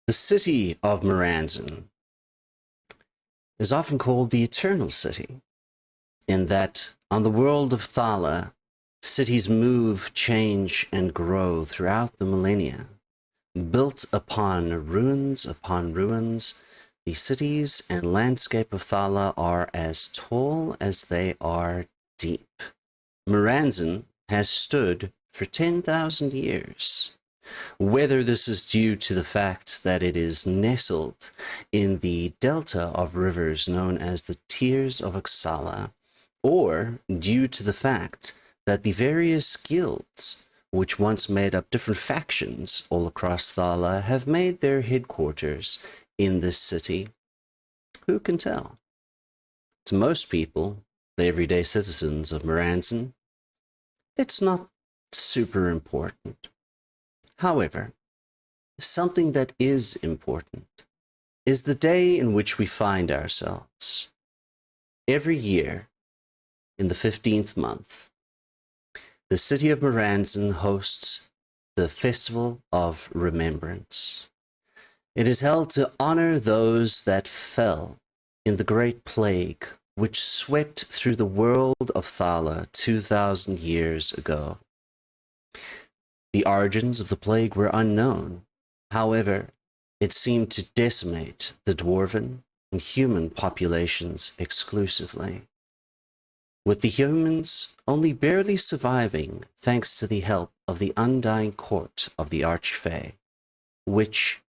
The City of Merranzen is often called the Eternal City, in that on the world of Thala, cities move, change, and grow throughout the millennia. Built upon ruins, the cities and landscape of Thala are as tall as they are deep. Merranzen has stood for 10,000 years. Whether this is due to the fact that it is nestled in the delta of rivers known as the Tears of Oxala, or due to the fact that the various guilds, which once made up different factions all across Thala, have made their headquarters in this city, who can tell? To most people, the everyday citizens of Merranzen, it's not super important. However, something that is important is the day in which we find ourselves. Every year, in the 15th month, the City of Merranzen hosts the Festival of Remembrance. It is held to honor those that fell in the Great Plague, which swept through the world of Thala 2,000 years ago. The origins of the plague were unknown. However, it seemed to decimate the dwarven and human populations exclusively, with the humans only barely surviving thanks to the help of the undying court of the Archfey, which,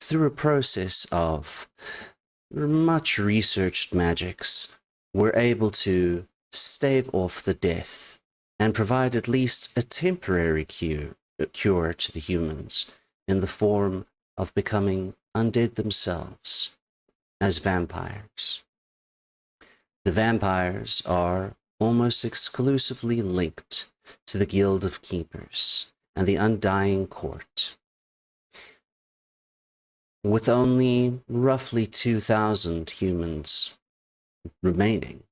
through a process of much researched magics, were able to stave off the death and provide at least a temporary cure to the humans in the form of becoming undead themselves as vampires. The vampires are almost exclusively linked to the Guild of Keepers and the Undying Court. With only roughly 2,000 humans remaining,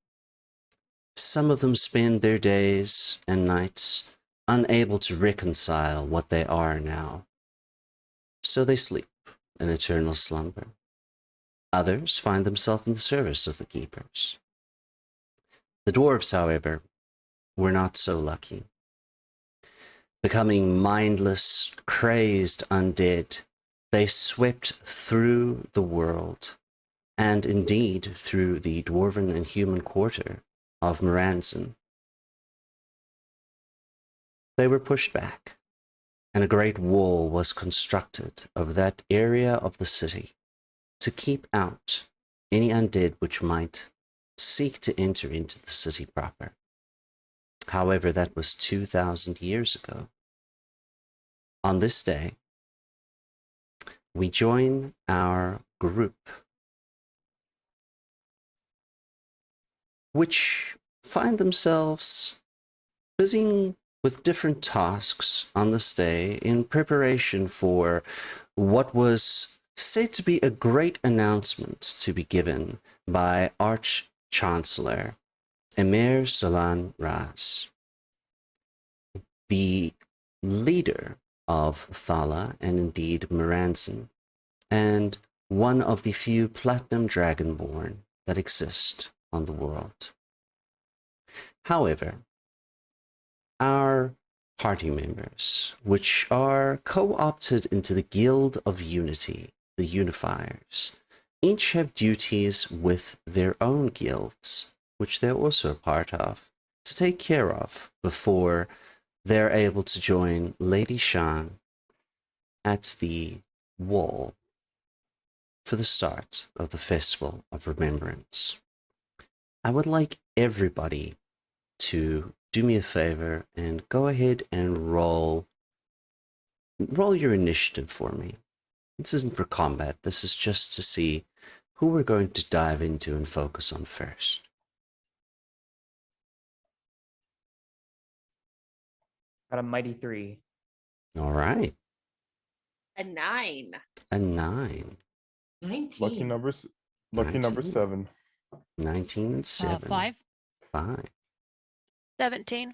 some of them spend their days and nights unable to reconcile what they are now. So they sleep an eternal slumber. Others find themselves in the service of the keepers. The dwarves, however, were not so lucky. Becoming mindless, crazed undead, they swept through the world, and indeed through the dwarven and human quarter of Merranzen. They were pushed back, and a great wall was constructed over that area of the city to keep out any undead which might seek to enter into the city proper. However, that was 2,000 years ago. On this day, we join our group, which find themselves busying with different tasks on this day in preparation for what was said to be a great announcement to be given by Arch-Chancellor Emir Salan Raz, the leader of Thala and indeed Merranzen, and one of the few platinum dragonborn that exist on the world. However, our party members, which are co-opted into the Guild of Unity, the Unifiers, each have duties with their own guilds, which they're also a part of, to take care of before they're able to join Lady Shan at the wall for the start of the Festival of Remembrance. I would like everybody to do me a favor and go ahead and roll your initiative for me. This isn't for combat. This is just to see who we're going to dive into and focus on first. Got a mighty 3. All right. A 9. A 9. 19. Lucky number 7. 19 and 7. 5. 5. 17.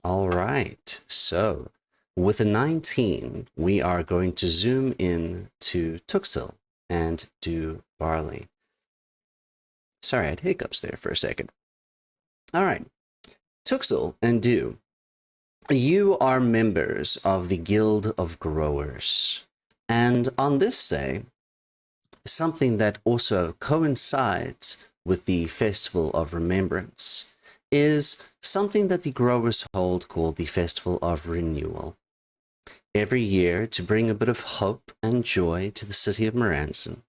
All right. So, with a 19, we are going to zoom in to Tuxil and do Barley. Sorry, I had hiccups there for a second. All right. Tuxil and Do, you are members of the Guild of Growers. And on this day, something that also coincides with the Festival of Remembrance is something that the growers hold called the Festival of Renewal. Every year, to bring a bit of hope and joy to the city of Merranzen,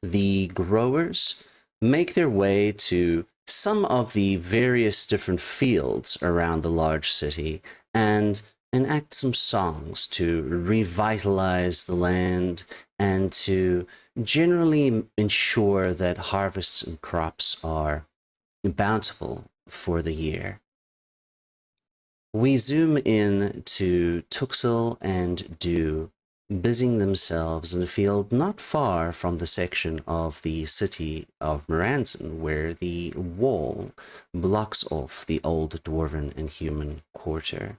the growers make their way to some of the various different fields around the large city and enact some songs to revitalize the land and to generally ensure that harvests and crops are bountiful for the year. We zoom in to Tuxil and Do busying themselves in a field not far from the section of the City of Merranzen where the wall blocks off the old dwarven and human quarter.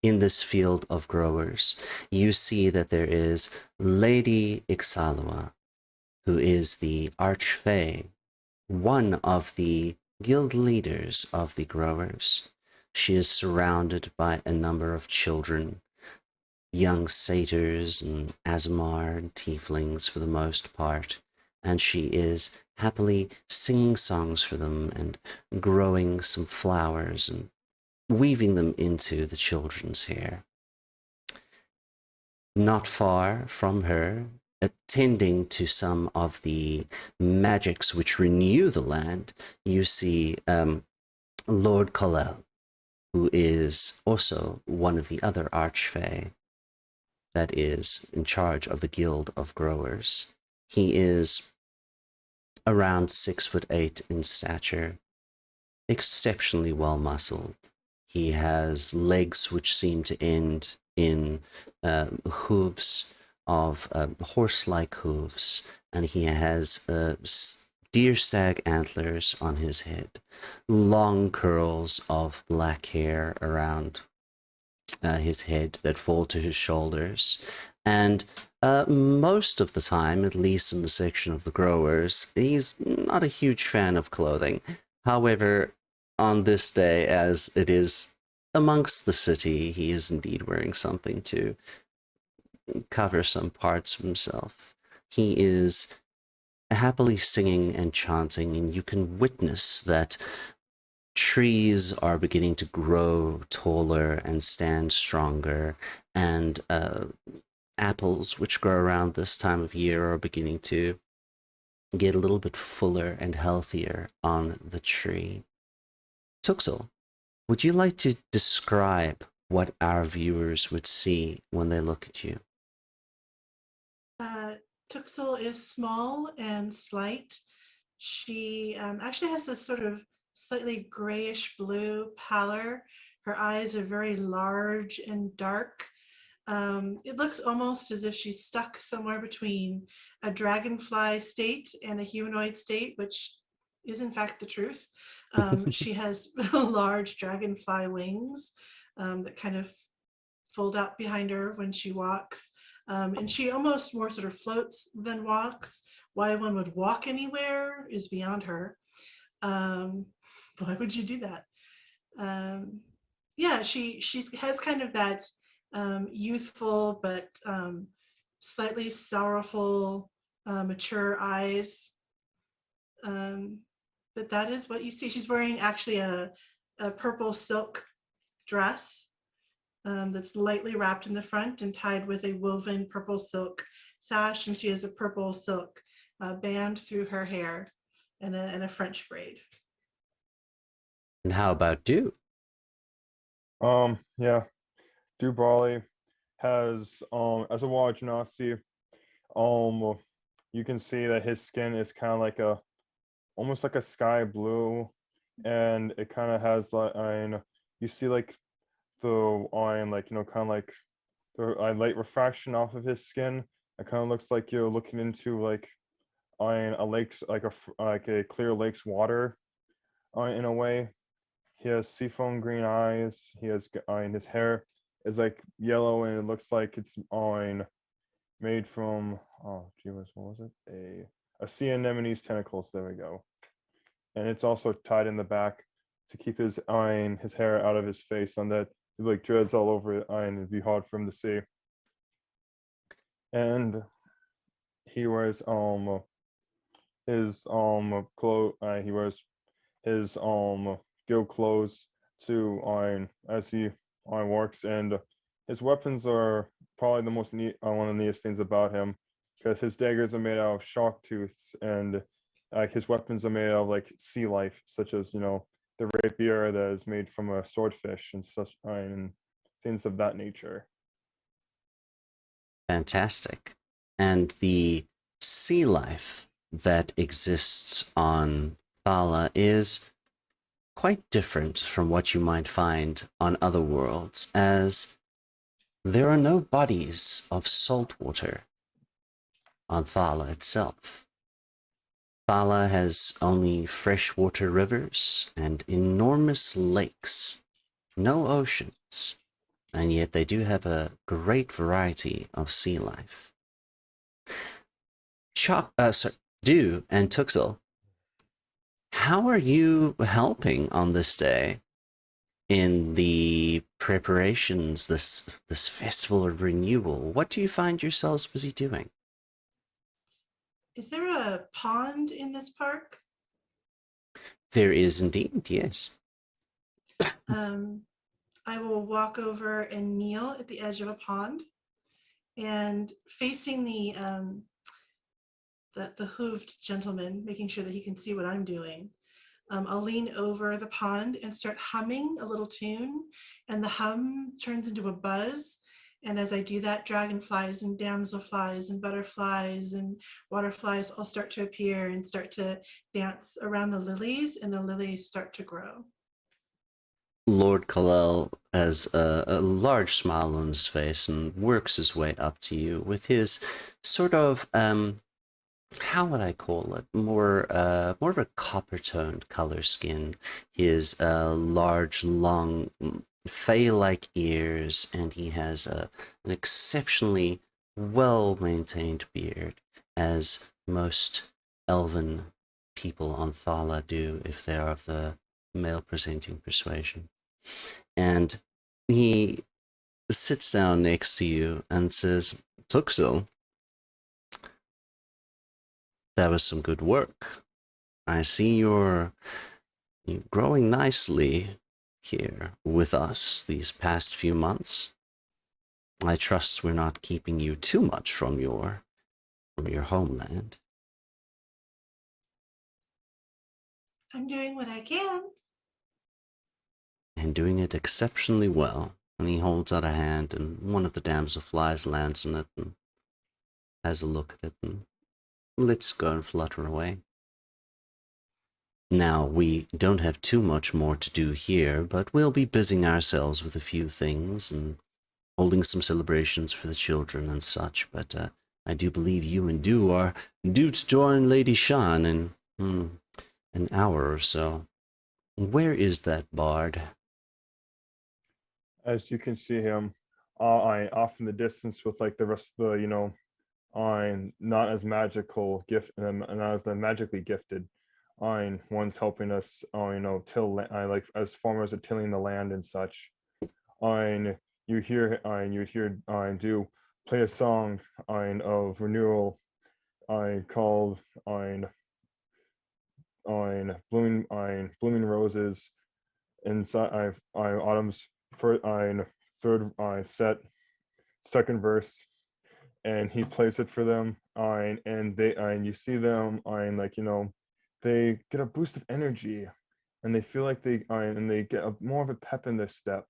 In this field of growers, you see that there is Lady Ixalua, who is the Archfey, one of the guild leaders of the growers. She is surrounded by a number of children, young satyrs and Azamar and tieflings for the most part, and she is happily singing songs for them and growing some flowers and weaving them into the children's hair. Not far from her, attending to some of the magics which renew the land, you see Lord Kalel, who is also one of the other Archfey that is in charge of the Guild of Growers. He is around 6'8" in stature, exceptionally well muscled. He has legs which seem to end in hooves of horse-like hooves, and he has deer stag antlers on his head, long curls of black hair around his head that fall to his shoulders, and most of the time, at least in the section of the growers, he's not a huge fan of clothing. However, on this day, as it is amongst the city, he is indeed wearing something to cover some parts of himself. He is happily singing and chanting, and you can witness that trees are beginning to grow taller and stand stronger, and apples, which grow around this time of year, are beginning to get a little bit fuller and healthier on the tree. Tuxil, would you like to describe what our viewers would see when they look at you? Tuxil is small and slight. She actually has this sort of slightly grayish blue pallor. Her eyes are very large and dark. It looks almost as if she's stuck somewhere between a dragonfly state and a humanoid state, which is in fact the truth. She has large dragonfly wings that kind of fold out behind her when she walks. And she almost more sort of floats than walks. Why one would walk anywhere is beyond her. Why would you do that? Yeah, she has kind of that youthful but slightly sorrowful, mature eyes. But that is what you see. She's wearing actually a purple silk dress that's lightly wrapped in the front and tied with a woven purple silk sash, and she has a purple silk band through her hair and a French braid. And how about Dew? Yeah. Du Brawley has as a large Nazi, you can see that his skin is kind of like almost like a sky blue, and it kind of has like you see like the iron, like kind of like the light refraction off of his skin. It kind of looks like you're looking into like a lake's like a clear lake's water in a way. He has seafoam green eyes. He has his hair is like yellow, and it looks like it's made from what was it? A sea anemone's tentacles. There we go. And it's also tied in the back to keep his hair out of his face, on that like dreads all over it, and it'd be hard for him to see. And he wears his he wears his guild clothes to as he works, and his weapons are probably the most neat one of the neatest things about him, because his daggers are made out of shark tooths, and his weapons are made out of like sea life, such as the rapier that is made from a swordfish and such, and things of that nature. Fantastic. And the sea life that exists on Thala is quite different from what you might find on other worlds, as there are no bodies of salt water on Thala itself. Thala has only freshwater rivers and enormous lakes, no oceans, and yet they do have a great variety of sea life. Dew and Tuxel, how are you helping on this day in the preparations, this Festival of Renewal? What do you find yourselves busy doing? Is there a pond in this park? There is indeed, yes. I will walk over and kneel at the edge of a pond, and facing the hooved gentleman, making sure that he can see what I'm doing. I'll lean over the pond and start humming a little tune, and the hum turns into a buzz. And as I do that, dragonflies and damselflies and butterflies and waterflies all start to appear and start to dance around the lilies, and the lilies start to grow. Lord Kalel has a large smile on his face and works his way up to you with his sort of, how would I call it? More of a copper-toned color skin. His large, long, fey-like ears, and he has an exceptionally well-maintained beard, as most elven people on Thala do if they are of the male-presenting persuasion. And he sits down next to you and says, Tuxel, that was some good work. I see you're growing nicely here with us these past few months. I trust we're not keeping you too much from your homeland. I'm doing what I can. And doing it exceptionally well. And he holds out a hand, and one of the damselflies lands on it and has a look at it and lets go and flutter away. Now, we don't have too much more to do here, but we'll be busying ourselves with a few things, and holding some celebrations for the children and such, but I do believe you and Du are due to join Lady Shan in an hour or so. Where is that bard? As you can see him, I off in the distance with like the rest of the, I'm not as magical gift and not as the magically gifted. I'm one's helping us, I like as farmers are tilling the land and such. I do play a song of renewal. I called blooming roses inside I autumn's for third set second verse, and he plays it for them. And they you see them they get a boost of energy, and they feel like they get more of a pep in their step.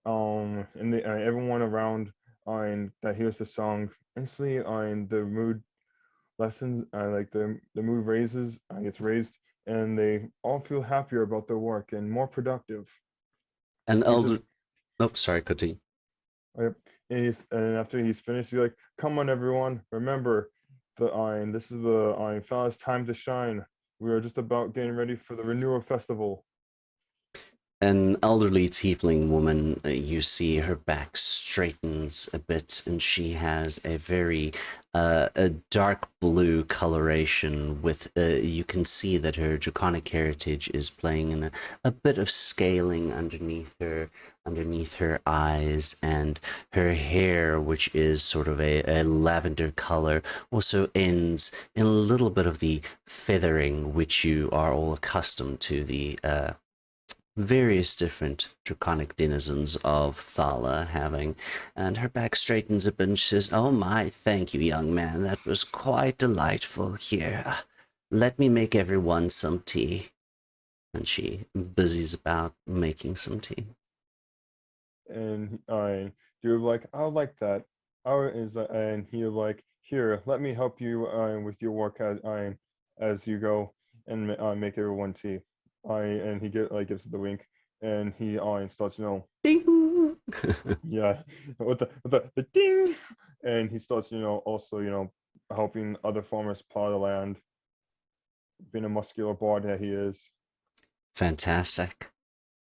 And they everyone around that hears the song instantly the mood lessens, like the mood raises, gets raised, and they all feel happier about their work and more productive. And He's just- oh, sorry, continue. Yep. And after he's finished, he's like, "Come on, everyone! Remember, this is the fella's time to shine. We are just about getting ready for the Renewal Festival." An elderly tiefling woman, you see her back straightens a bit, and she has a very a dark blue coloration with, you can see that her draconic heritage is playing in a bit of scaling underneath her eyes, and her hair, which is sort of a lavender color, also ends in a little bit of the feathering which you are all accustomed to, the various different draconic denizens of Thala having, and her back straightens a bit and she says, "Oh my, thank you, young man, that was quite delightful. Here, let me make everyone some tea." And she busies about making some tea. And you're like, "I like that." And he like, "Here, let me help you with your work as you go and make everyone tea." And he gives it the wink, and he starts Ding! yeah, with the ding, and he starts also helping other farmers plow the land, being a muscular bard that he is. Fantastic.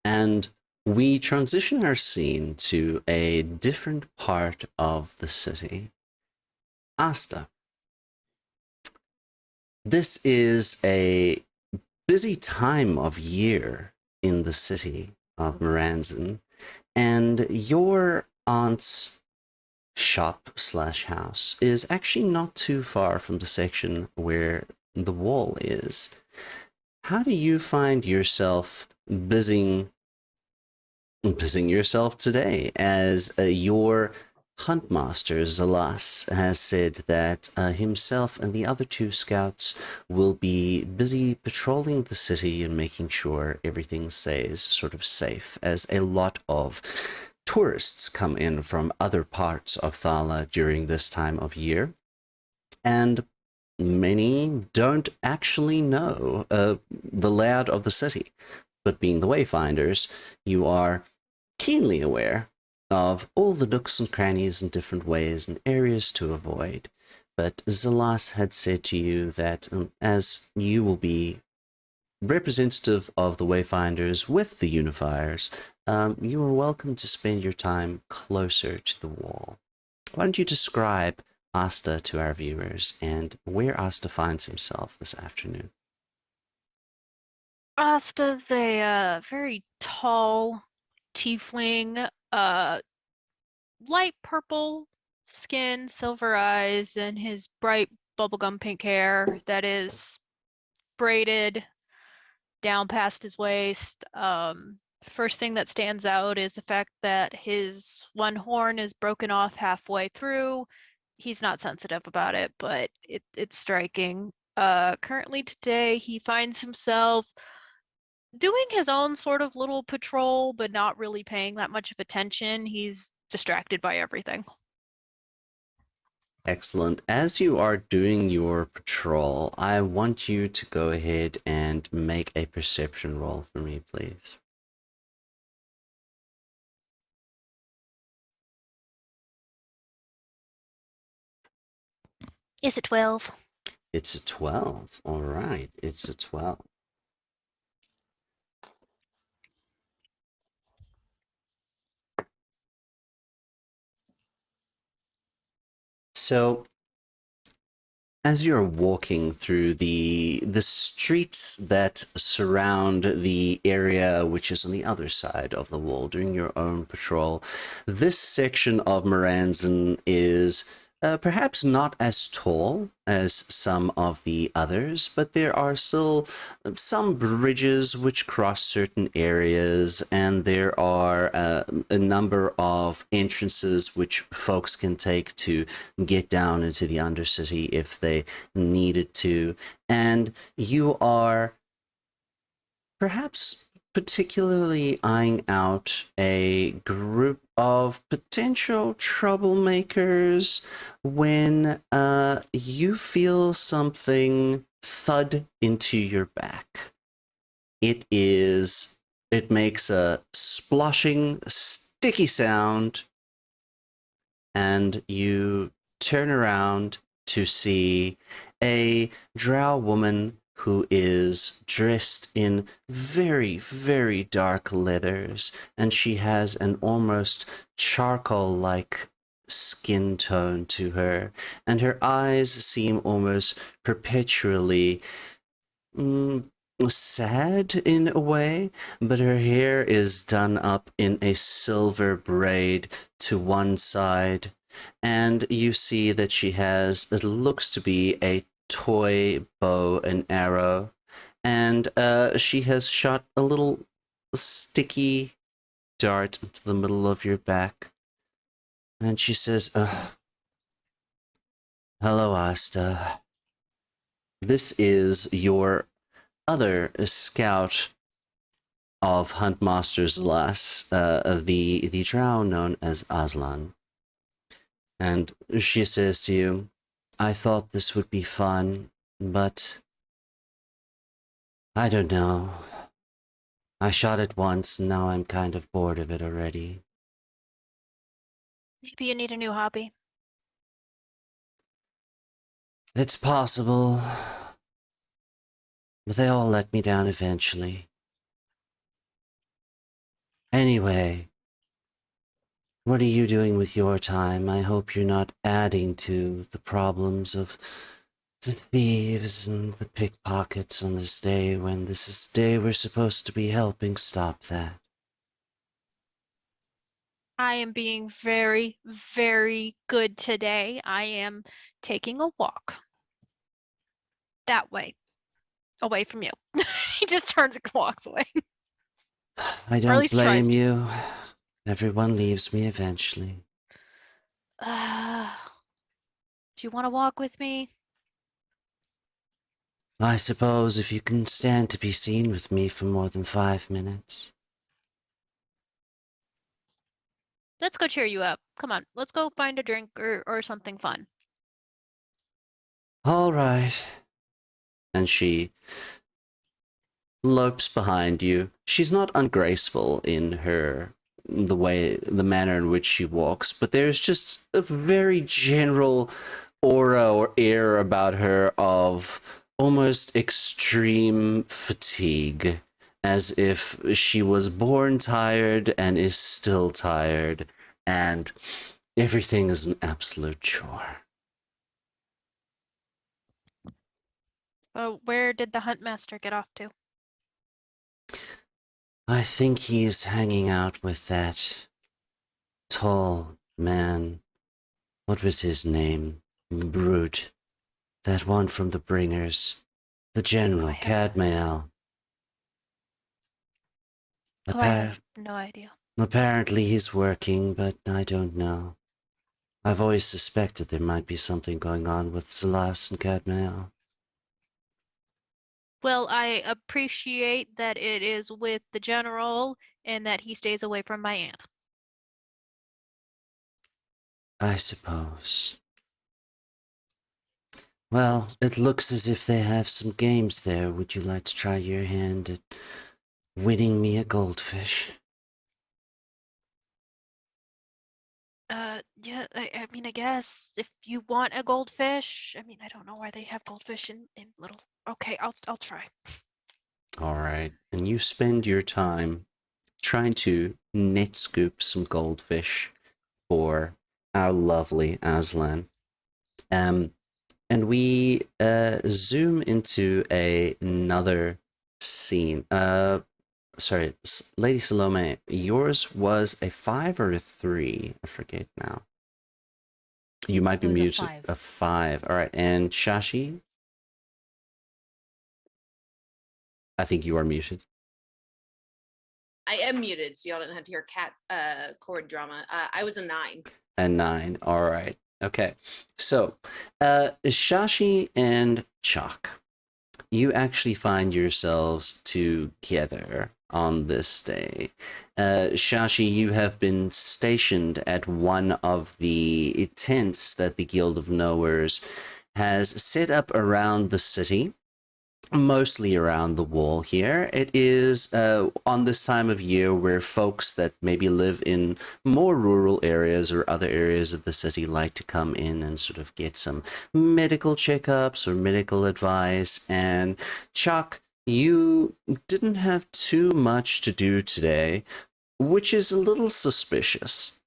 And we transition our scene to a different part of the city. Asta. This is a busy time of year in the city of Merranzen, and your aunt's shop/house is actually not too far from the section where the wall is. How do you find yourself busying yourself today, as your huntmaster Zalas has said that himself and the other two scouts will be busy patrolling the city and making sure everything stays sort of safe, as a lot of tourists come in from other parts of Thala during this time of year, and many don't actually know the layout of the city. But being the Wayfinders, you are keenly aware of all the nooks and crannies and different ways and areas to avoid. But Zalas had said to you that as you will be representative of the Wayfinders with the Unifiers, you are welcome to spend your time closer to the wall. Why don't you describe Asta to our viewers and where Asta finds himself this afternoon? Asta's a very tall tiefling, light purple skin, silver eyes, and his bright bubblegum pink hair that is braided down past his waist. First thing that stands out is the fact that his one horn is broken off halfway through. He's not sensitive about it, but it's striking. Currently today, he finds himself doing his own sort of little patrol, but not really paying that much of attention. He's distracted by everything. Excellent. As you are doing your patrol, I want you to go ahead and make a perception roll for me, please. Is it 12? It's a 12. All right, it's a 12. So, as you're walking through the streets that surround the area which is on the other side of the wall during your own patrol, this section of Merranzen is perhaps not as tall as some of the others, but there are still some bridges which cross certain areas, and there are a number of entrances which folks can take to get down into the Undercity if they needed to. And you are perhaps particularly eyeing out a group of potential troublemakers when you feel something thud into your back. It makes a splashing, sticky sound, and you turn around to see a drow woman who is dressed in very, very dark leathers, and she has an almost charcoal-like skin tone to her, and her eyes seem almost perpetually sad in a way, but her hair is done up in a silver braid to one side, and you see that she has, it looks to be a toy bow and arrow, and she has shot a little sticky dart into the middle of your back, and she says, hello, Asta. This is your other scout of Huntmaster's Lass, the drow known as Aslan. And she says to you, I thought this would be fun, but I don't know. I shot it once, and now I'm kind of bored of it already. Maybe you need a new hobby. It's possible, but they all let me down eventually. Anyway, what are you doing with your time? I hope you're not adding to the problems of the thieves and the pickpockets on this day when this is the day we're supposed to be helping stop that. I am being very, very good today. I am taking a walk. That way. Away from you. He just turns and walks away. I at don't least tries blame to. you. Everyone leaves me eventually. Do you want to walk with me? I suppose if you can stand to be seen with me for more than 5 minutes. Let's go cheer you up. Come on, let's go find a drink or something fun. All right. And she lopes behind you. She's not ungraceful in the manner in which she walks, but there's just a very general aura or air about her of almost extreme fatigue, as if she was born tired and is still tired, and everything is an absolute chore. So where did the Huntmaster get off to? I think he's hanging out with that tall man. What was his name? Brute. That one from the Bringers. The General, Cadmael. I have no idea. Apparently he's working, but I don't know. I've always suspected there might be something going on with Zalas and Cadmael. Well, I appreciate that it is with the general and that he stays away from my aunt. I suppose. Well, it looks as if they have some games there. Would you like to try your hand at winning me a goldfish? Yeah, I mean, I guess if you want a goldfish, I mean, I don't know why they have goldfish in little. Okay, I'll try. All right. And you spend your time trying to net scoop some goldfish for our lovely Aslan. Um, and we zoom into another scene. Sorry, Lady Salome, yours was a 5 or a 3? I forget now. You might be It was a muted. 5. A 5. All right. And Shashi? I think you are muted. I am muted, so y'all didn't have to hear cat chord drama. I was a 9. A 9. All right. Okay. So, Shashi and Chalk, you actually find yourselves together on this day. Shashi, you have been stationed at one of the tents that the Guild of Knowers has set up around the city, mostly around the wall here. It is on this time of year where folks that maybe live in more rural areas or other areas of the city like to come in and sort of get some medical checkups or medical advice. And Chuck, you didn't have too much to do today, which is a little suspicious.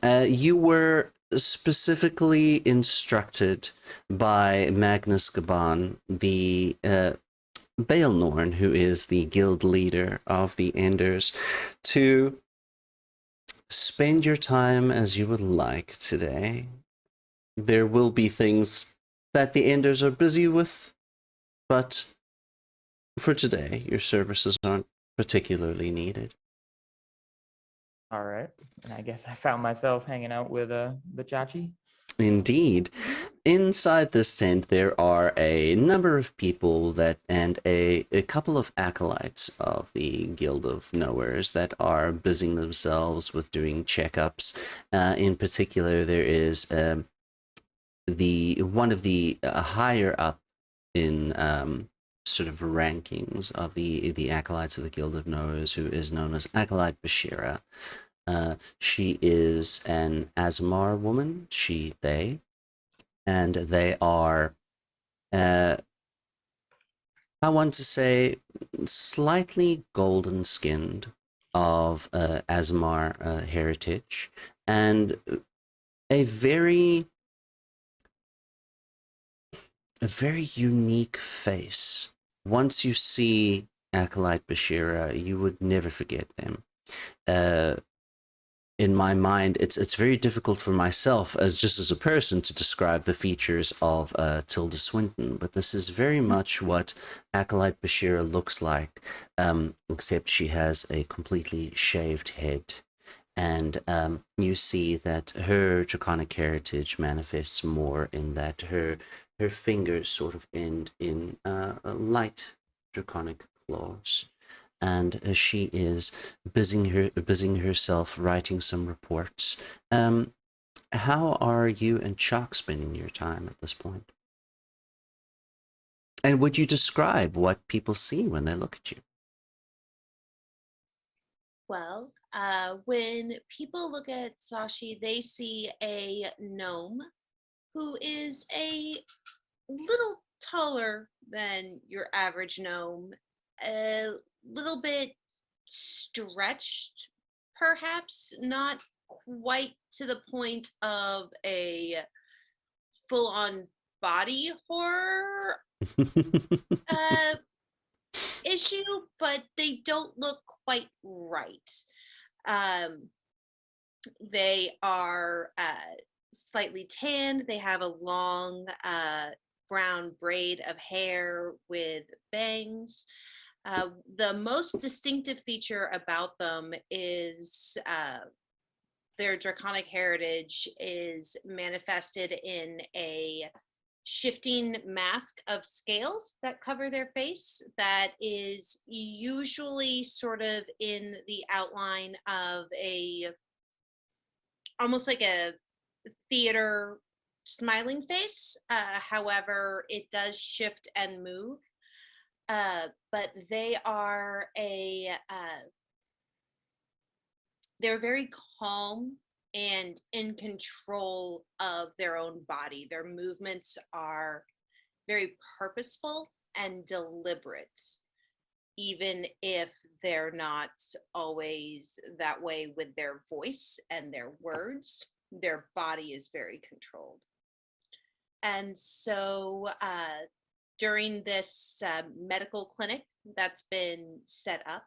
You were specifically instructed by Magnus Gaban, the Baelnorn, who is the guild leader of the Enders, to spend your time as you would like today. There will be things that the Enders are busy with, but for today, your services aren't particularly needed. All right. And I guess I found myself hanging out with the Chachi. Indeed. Inside this tent, there are a number of people and a couple of acolytes of the Guild of Knowers that are busying themselves with doing checkups. In particular, there is one of the higher up in sort of rankings of the acolytes of the Guild of Knowers, who is known as Acolyte Bashira. She is an Azamar woman, they, and they are, I want to say, slightly golden skinned of Azamar heritage, and a very unique face. Once you see Acolyte Bashira, you would never forget them. In my mind, it's very difficult for myself as a person to describe the features of Tilda Swinton, but this is very much what Acolyte Bashira looks like, except she has a completely shaved head. And you see that her draconic heritage manifests more in that her fingers sort of end in light draconic claws. And she is busying herself writing some reports. How are you and Chuck spending your time at this point? And would you describe what people see when they look at you? Well, when people look at Sashi, they see a gnome who is a little taller than your average gnome, a little bit stretched, perhaps not quite to the point of a full-on body horror issue, but they don't look quite right. They are slightly tanned. They have a long brown braid of hair with bangs. The most distinctive feature about them is their draconic heritage is manifested in a shifting mask of scales that cover their face that is usually sort of in the outline of almost like a theater smiling face. However, it does shift and move. But they are they're very calm and in control of their own body. Their movements are very purposeful and deliberate, even if they're not always that way with their voice and their words. Their body is very controlled. And so during this medical clinic that's been set up,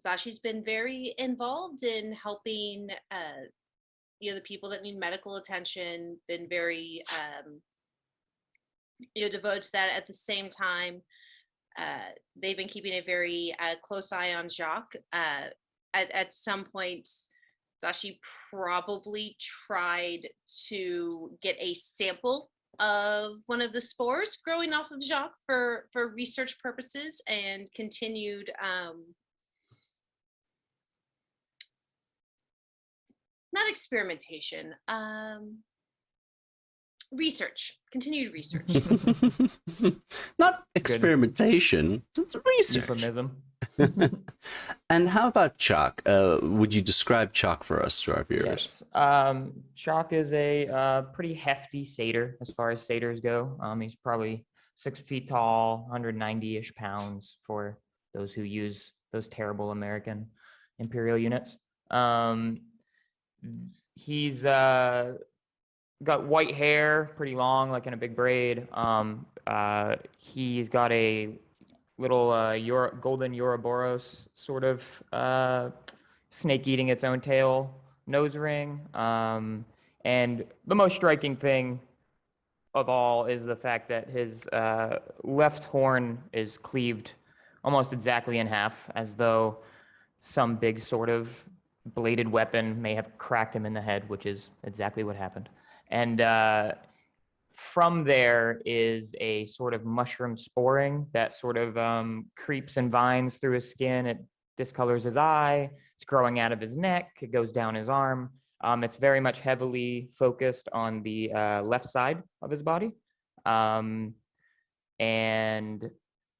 Zashi's been very involved in helping the people that need medical attention, been very devoted to that. At the same time, they've been keeping a very close eye on Jacques. At some point, Zashi probably tried to get a sample of one of the spores growing off of Jacques for research purposes, and continued not experimentation, continued research. Not experimentation, it's research. Euphemism. And how about Chalk? Would you describe Chalk for us to our viewers? Yes. Chalk is a pretty hefty satyr as far as satyrs go. He's probably 6 feet tall, 190-ish pounds for those who use those terrible American Imperial units. He's got white hair, pretty long, like in a big braid. He's got a little golden Ouroboros sort of snake eating its own tail nose ring. And the most striking thing of all is the fact that his left horn is cleaved almost exactly in half, as though some big sort of bladed weapon may have cracked him in the head, which is exactly what happened. And from there is a sort of mushroom sporing that sort of creeps and vines through his skin. It discolors his eye. It's growing out of his neck. It goes down his arm. It's very much heavily focused on the left side of his body. And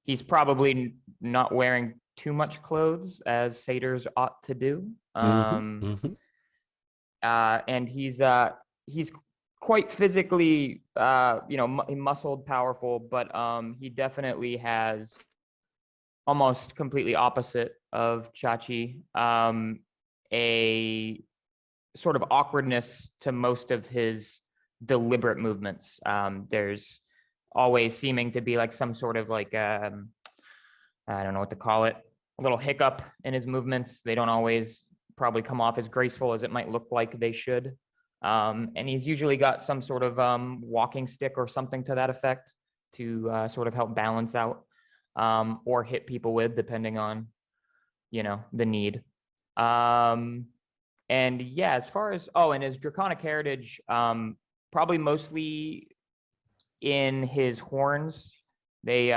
he's probably not wearing too much clothes, as satyrs ought to do. And he's quite physically, muscled, powerful, but he definitely has, almost completely opposite of Chachi, a sort of awkwardness to most of his deliberate movements. There's always seeming to be like some sort of like, I don't know what to call it, a little hiccup in his movements. They don't always probably come off as graceful as it might look like they should. And he's usually got some sort of walking stick or something to that effect to sort of help balance out or hit people with, depending on, the need. And yeah, as far as, and his draconic heritage, probably mostly in his horns. They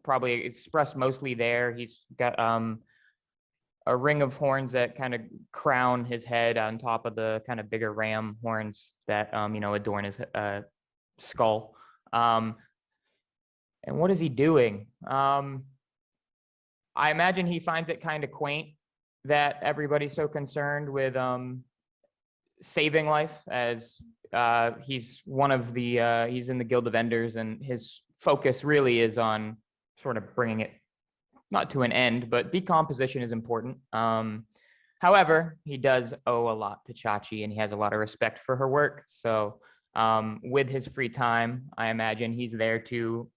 probably expressed mostly there. He's got a ring of horns that kind of crown his head on top of the kind of bigger ram horns that adorn his skull. And what is he doing? I imagine he finds it kind of quaint that everybody's so concerned with saving life, as he's one of the he's in the Guild of Enders, and his focus really is on sort of bringing it not to an end, but decomposition is important. However, he does owe a lot to Chachi, and he has a lot of respect for her work. So with his free time, I imagine he's there to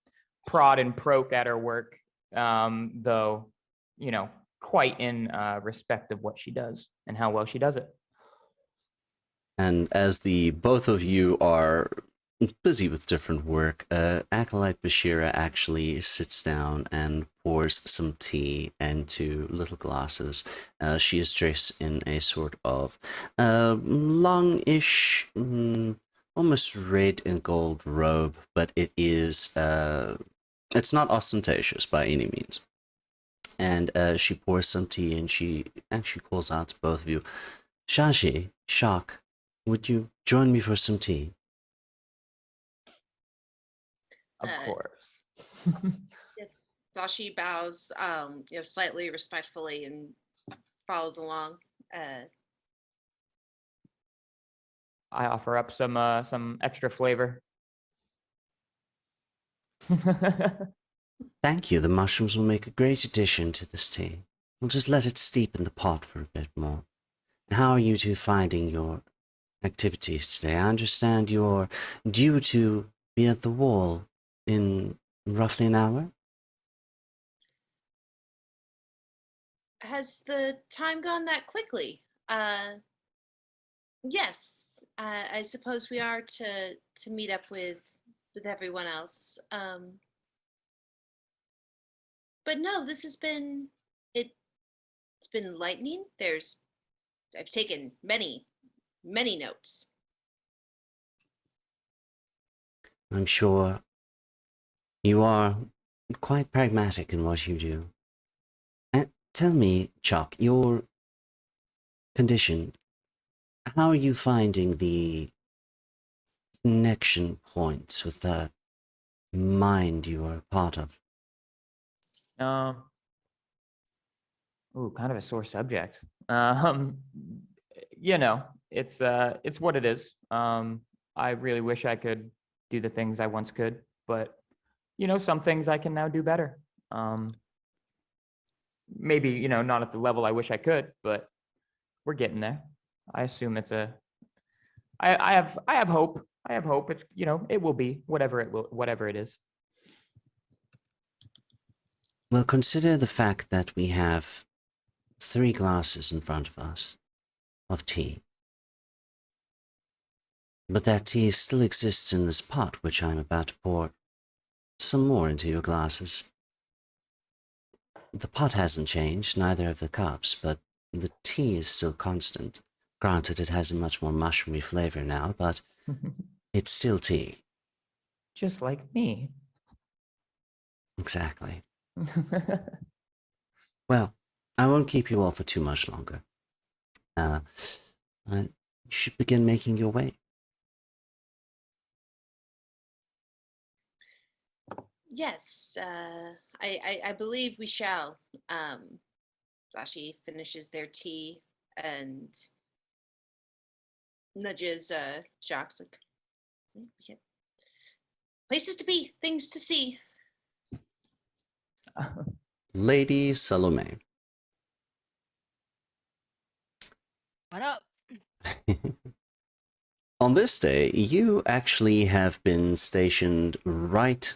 prod and poke at her work, though, quite in respect of what she does and how well she does it. And as the both of you are busy with different work, Acolyte Bashira actually sits down and pours some tea into little glasses. She is dressed in a sort of longish, almost red and gold robe, but it is it's not ostentatious by any means. And she pours some tea, and she actually calls out to both of you, Shashi, Shak, would you join me for some tea? Of course. Dashi bows, slightly respectfully and follows along. I offer up some extra flavor. Thank you. The mushrooms will make a great addition to this tea. We'll just let it steep in the pot for a bit more. How are you two finding your activities today? I understand you're due to be at the wall in roughly an hour. Has the time gone that quickly? Yes, I suppose we are to meet up with everyone else. But no, this has been it's been enlightening. I've taken many notes. I'm sure you are quite pragmatic in what you do. And tell me, Chuck, your condition, how are you finding the connection points with the mind you are a part of? Kind of a sore subject. It's what it is. I really wish I could do the things I once could, but some things I can now do better. Maybe, not at the level I wish I could, but we're getting there. I assume I have hope. I have hope. It's, it will be whatever it is. Well, consider the fact that we have 3 glasses in front of us of tea. But that tea still exists in this pot, which I'm about to pour some more into your glasses. The pot hasn't changed, neither have the cups, but the tea is still constant. Granted, it has a much more mushroomy flavor now, but it's still tea. Just like me. Exactly. Well, I won't keep you all for too much longer. You should begin making your way. Yes, I believe we shall. Flashy finishes their tea and nudges Jacques like, "Yeah. Places to be, things to see." Lady Salome. What up? On this day, you actually have been stationed right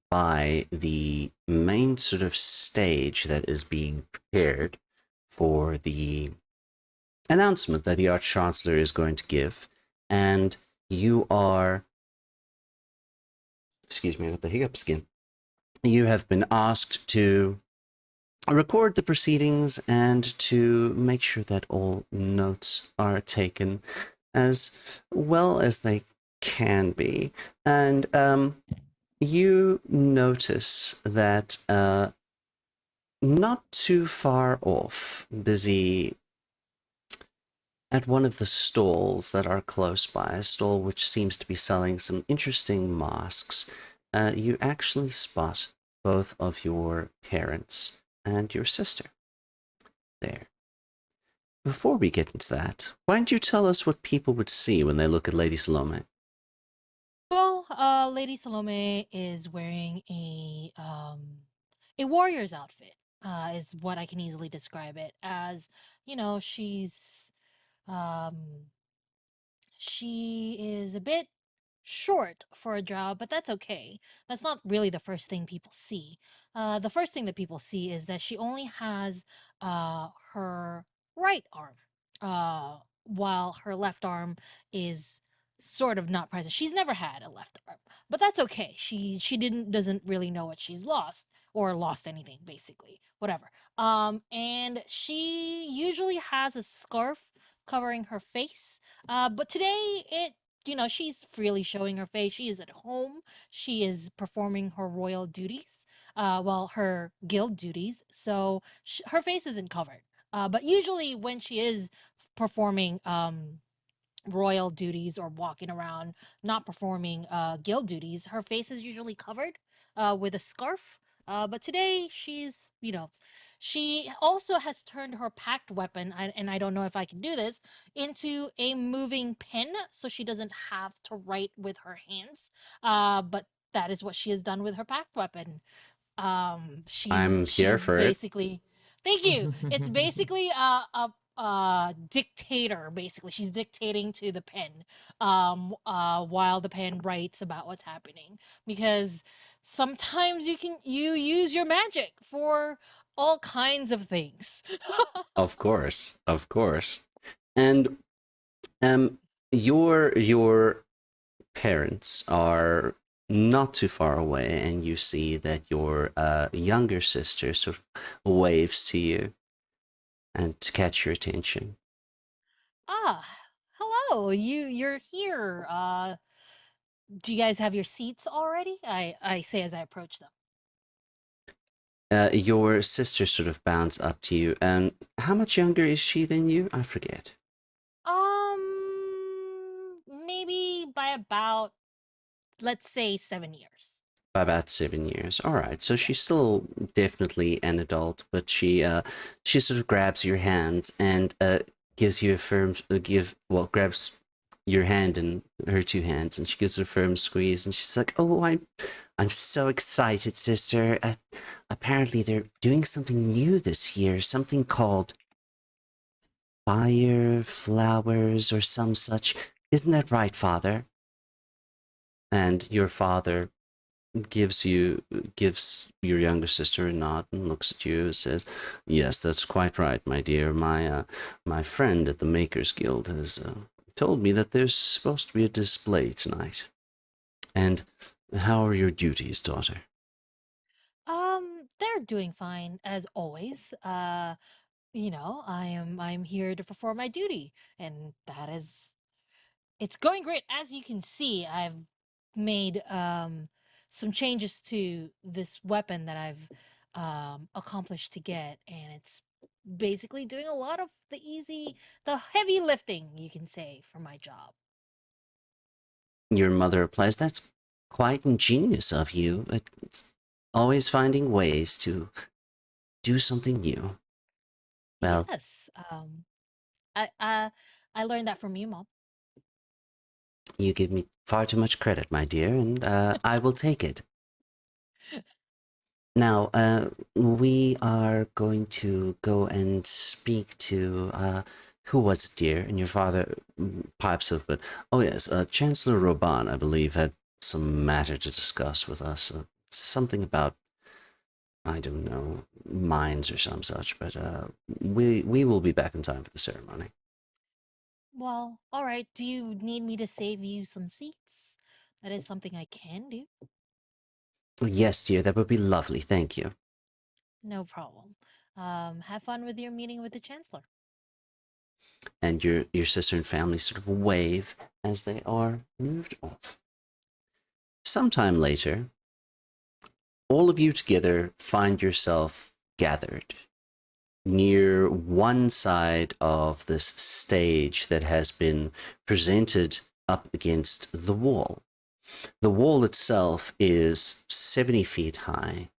by the main sort of stage that is being prepared for the announcement that the Arch-Chancellor is going to give, and you are, excuse me, I got the hiccups again. You have been asked to record the proceedings and to make sure that all notes are taken as well as they can be. And you notice that not too far off, busy at one of the stalls that are close by, a stall which seems to be selling some interesting masks, you actually spot both of your parents and your sister there. Before we get into that, why don't you tell us what people would see when they look at Lady Salome? Well, Lady Salome is wearing a warrior's outfit. Is what I can easily describe it as. Um, she is a bit short for a drow, but that's okay. That's not really the first thing people see. The first thing that people see is that she only has her right arm, while her left arm is sort of not present. She's never had a left arm, but that's okay. She doesn't really know what she's lost or lost anything basically, whatever. And she usually has a scarf covering her face. But today she's freely showing her face. She is at home. She is performing her royal duties, her guild duties. So her face isn't covered. But usually when she is performing royal duties or walking around not performing guild duties, her face is usually covered with a scarf. But today She also has turned her packed weapon, and I don't know if I can do this, into a moving pen, so she doesn't have to write with her hands. But that is what she has done with her packed weapon. I'm here She's for it. basically, thank you. It's basically a dictator. Basically, she's dictating to the pen, while the pen writes about what's happening. Because sometimes you use your magic for all kinds of things. Of course, of course. And um, your parents are not too far away, and you see that your younger sister sort of waves to you and to catch your attention. Ah, hello. You're here. Do you guys have your seats already? I say as I approach them. Your sister sort of bounds up to you, and how much younger is she than you? I forget. Maybe by about, let's say, 7 years. By about 7 years. All right, so Yeah. she's still definitely an adult, but she sort of grabs your hand and gives you a firm grabs your hand in her two hands, and she gives it a firm squeeze, and she's like, "Oh, I'm so excited, sister. Apparently, they're doing something new this year, something called fire flowers or some such. Isn't that right, father?" And your father gives your younger sister a nod and looks at you and says, "Yes, that's quite right, my dear. My friend at the Makers Guild has told me that there's supposed to be a display tonight. And how are your duties, daughter?" They're doing fine as always. I'm here to perform my duty, and that is it's going great. As you can see, I've made some changes to this weapon that I've accomplished to get, and it's basically doing a lot of the heavy lifting, you can say, for my job. Your mother replies, "That's quite ingenious of you. It's always finding ways to do something new. Well, Yes, I uh, I learned that from you, Mom. you give me far too much credit, my dear, and I will take it. Now, we are going to go and speak to, who was it, dear?" And your father pipes up, but, "Oh yes, Chancellor Roban, I believe, had some matter to discuss with us. Something about, I don't know, mines or some such, but we will be back in time for the ceremony." Well, all right. Do you need me to save you some seats? That is something I can do. "Yes, dear, that would be lovely, thank you." No problem. Have fun with your meeting with the Chancellor. And your sister and family sort of wave as they are moved off. Sometime later, all of you together find yourself gathered near one side of this stage that has been presented up against the wall. The wall itself is 70 feet high.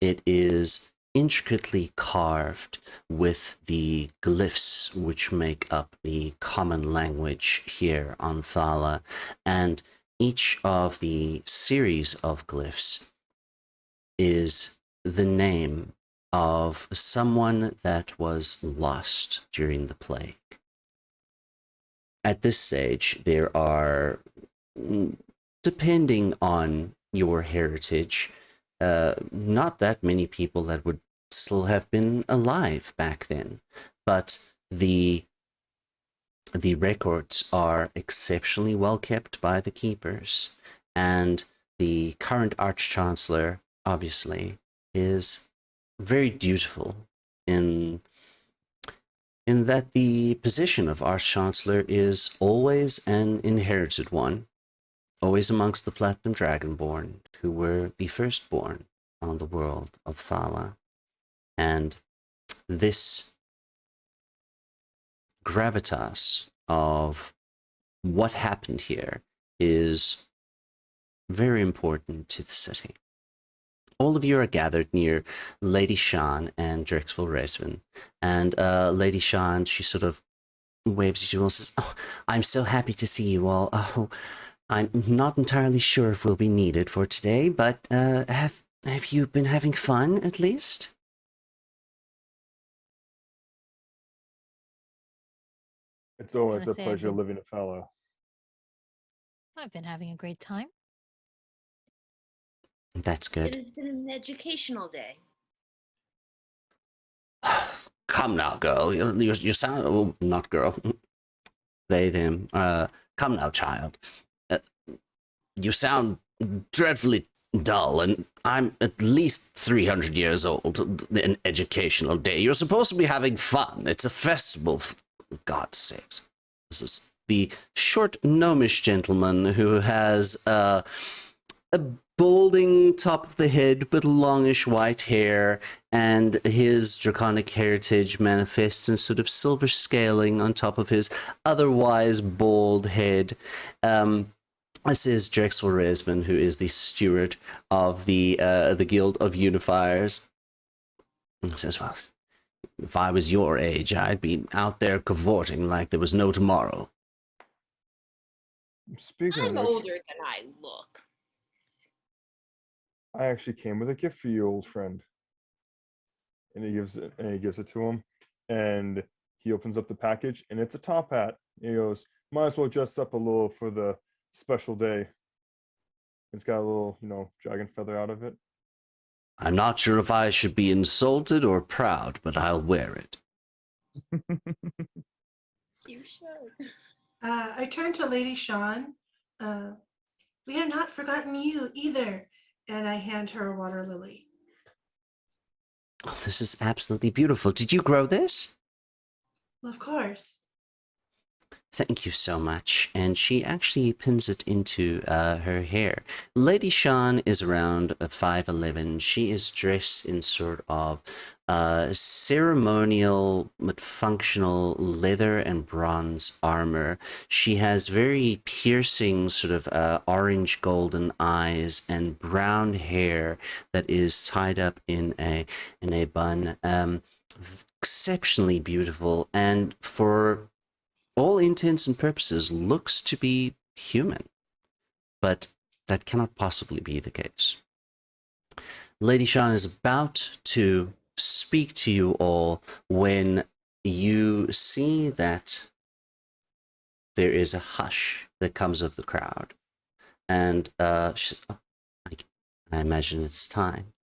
It is intricately carved with the glyphs which make up the common language here on Thala, and each of the series of glyphs is the name of someone that was lost during the plague. At this stage, there are, depending on your heritage, not that many people that would still have been alive back then, but the records are exceptionally well kept by the keepers, and the current Arch-Chancellor, obviously, is very dutiful in that the position of Arch-Chancellor is always an inherited one, always amongst the Platinum Dragonborn, who were the firstborn on the world of Thala. And this gravitas of what happened here is very important to the city. all of you are gathered near Lady Shan and Drexel Resvin. And Lady Shan, she sort of waves at you and says, "Oh, I'm so happy to see you all. Oh, I'm not entirely sure if we'll be needed for today, but have you been having fun at least?" It's always Wanna a say pleasure living a fellow. I've been having a great time. That's It good. has been an educational day. Come now, girl. You sound... Oh, not girl. They, them. Come now, child. You sound dreadfully dull, and I'm at least 300 years old. An educational day. You're supposed to be having fun. It's a festival, for God's sakes. This is the short, gnomish gentleman who has a balding top of the head, but longish white hair, and his draconic heritage manifests in sort of silver scaling on top of his otherwise bald head. This is Drexel Resman, who is the steward of the Guild of Unifiers. He says, "Well, if I was your age, I'd be out there cavorting like there was no tomorrow." Speaking I'm of which, older than I look. I actually came with a gift for you, old friend. And he gives it to him, and he opens up the package, and it's a top hat. He goes, "Might as well dress up a little for the special day." It's got a little, dragon feather out of it. I'm not sure if I should be insulted or proud, but I'll wear it. You should. I turn to Lady Shan. We have not forgotten you either. And I hand her a water lily. Oh, this is absolutely beautiful. Did you grow this? Well, of course. Thank you so much. And she actually pins it into her hair. Lady Shan is around 5'11". She is dressed in sort of ceremonial but functional leather and bronze armor. She has very piercing sort of orange golden eyes and brown hair that is tied up in a bun. Exceptionally beautiful, and for all intents and purposes looks to be human, but that cannot possibly be the case. Lady Shan is about to speak to you all when you see that there is a hush that comes of the crowd, and she says, "Oh, I imagine it's time."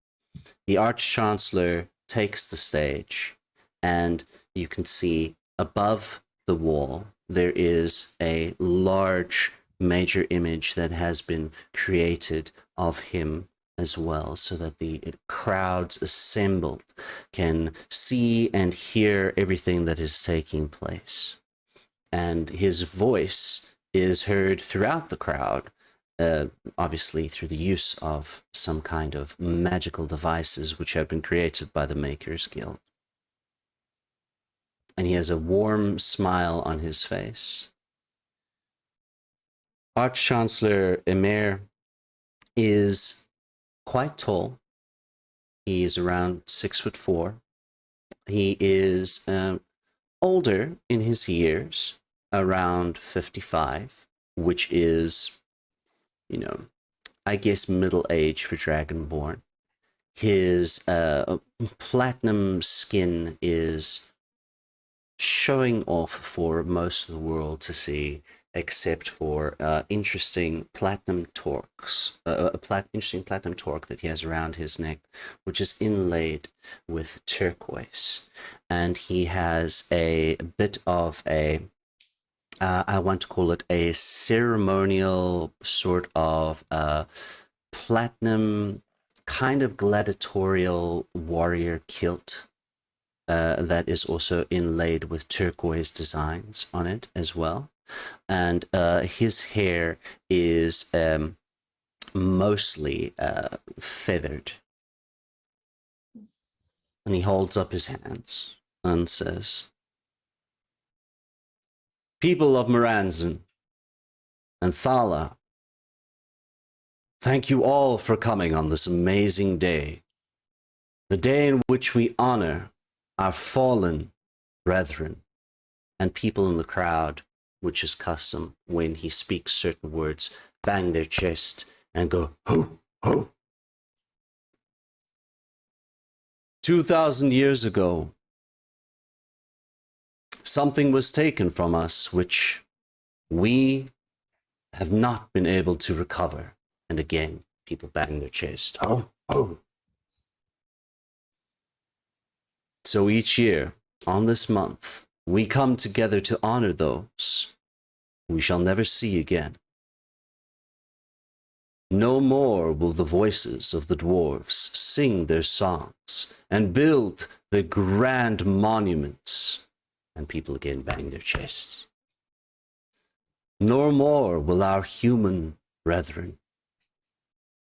The Arch-Chancellor takes the stage, and you can see above the wall there is a large major image that has been created of him as well, so that the crowds assembled can see and hear everything that is taking place. And his voice is heard throughout the crowd, obviously through the use of some kind of magical devices which have been created by the Makers Guild. And he has a warm smile on his face. Arch-Chancellor Emer is quite tall. He is around 6'4". He is older in his years, around 55, which is, I guess middle age for Dragonborn. His platinum skin is showing off for most of the world to see, except for interesting platinum torques, interesting platinum torque that he has around his neck, which is inlaid with turquoise. And he has a bit of a, I want to call it a ceremonial sort of platinum kind of gladiatorial warrior kilt that is also inlaid with turquoise designs on it as well. And his hair is mostly feathered. And he holds up his hands and says, "People of Merranzen and Thala, Thank you all for coming on this amazing day. The day in which we honor our fallen brethren and people in the crowd, which is custom when he speaks certain words, bang their chest and go, ho, ho. 2,000 years ago, something was taken from us which we have not been able to recover. And again, people bang their chest, ho, ho. So each year, on this month, we come together to honor those we shall never see again. No more will the voices of the dwarves sing their songs and build their grand monuments, and people again bang their chests. No more will our human brethren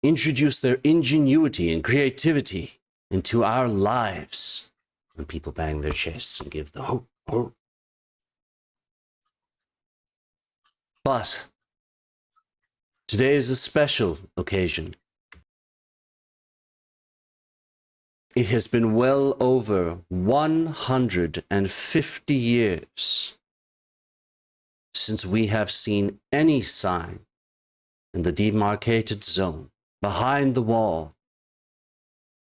introduce their ingenuity and creativity into our lives, and people bang their chests and give the ho, ho. But today is a special occasion. It has been well over 150 years since we have seen any sign in the demarcated zone behind the wall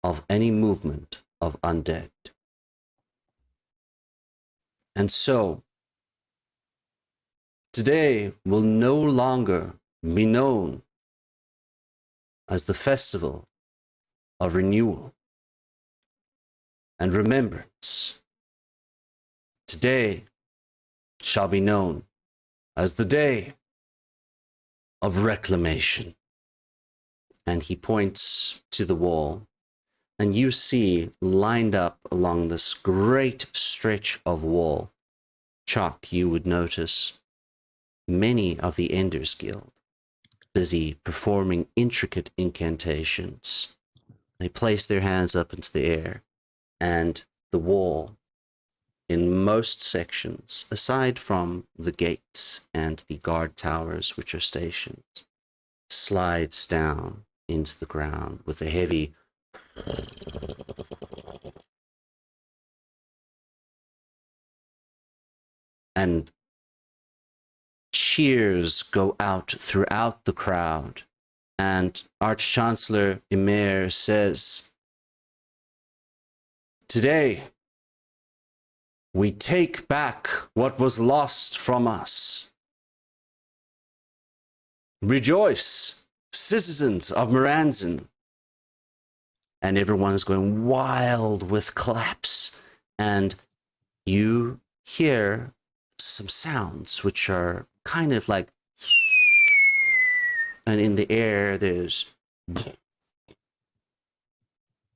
of any movement of undead. And so, today will no longer be known as the Festival of Renewal and Remembrance. Today shall be known as the Day of Reclamation. And he points to the wall, and you see lined up along this great stretch of wall, Chalk, you would notice many of the Enders Guild busy performing intricate incantations. They place their hands up into the air, and the wall, in most sections, aside from the gates and the guard towers which are stationed, slides down into the ground with a heavy and cheers go out throughout the crowd, and Arch-Chancellor Emer says, "Today, we take back what was lost from us. Rejoice, citizens of Merranzen." And everyone is going wild with claps, and you hear some sounds which are kind of like, and in the air there's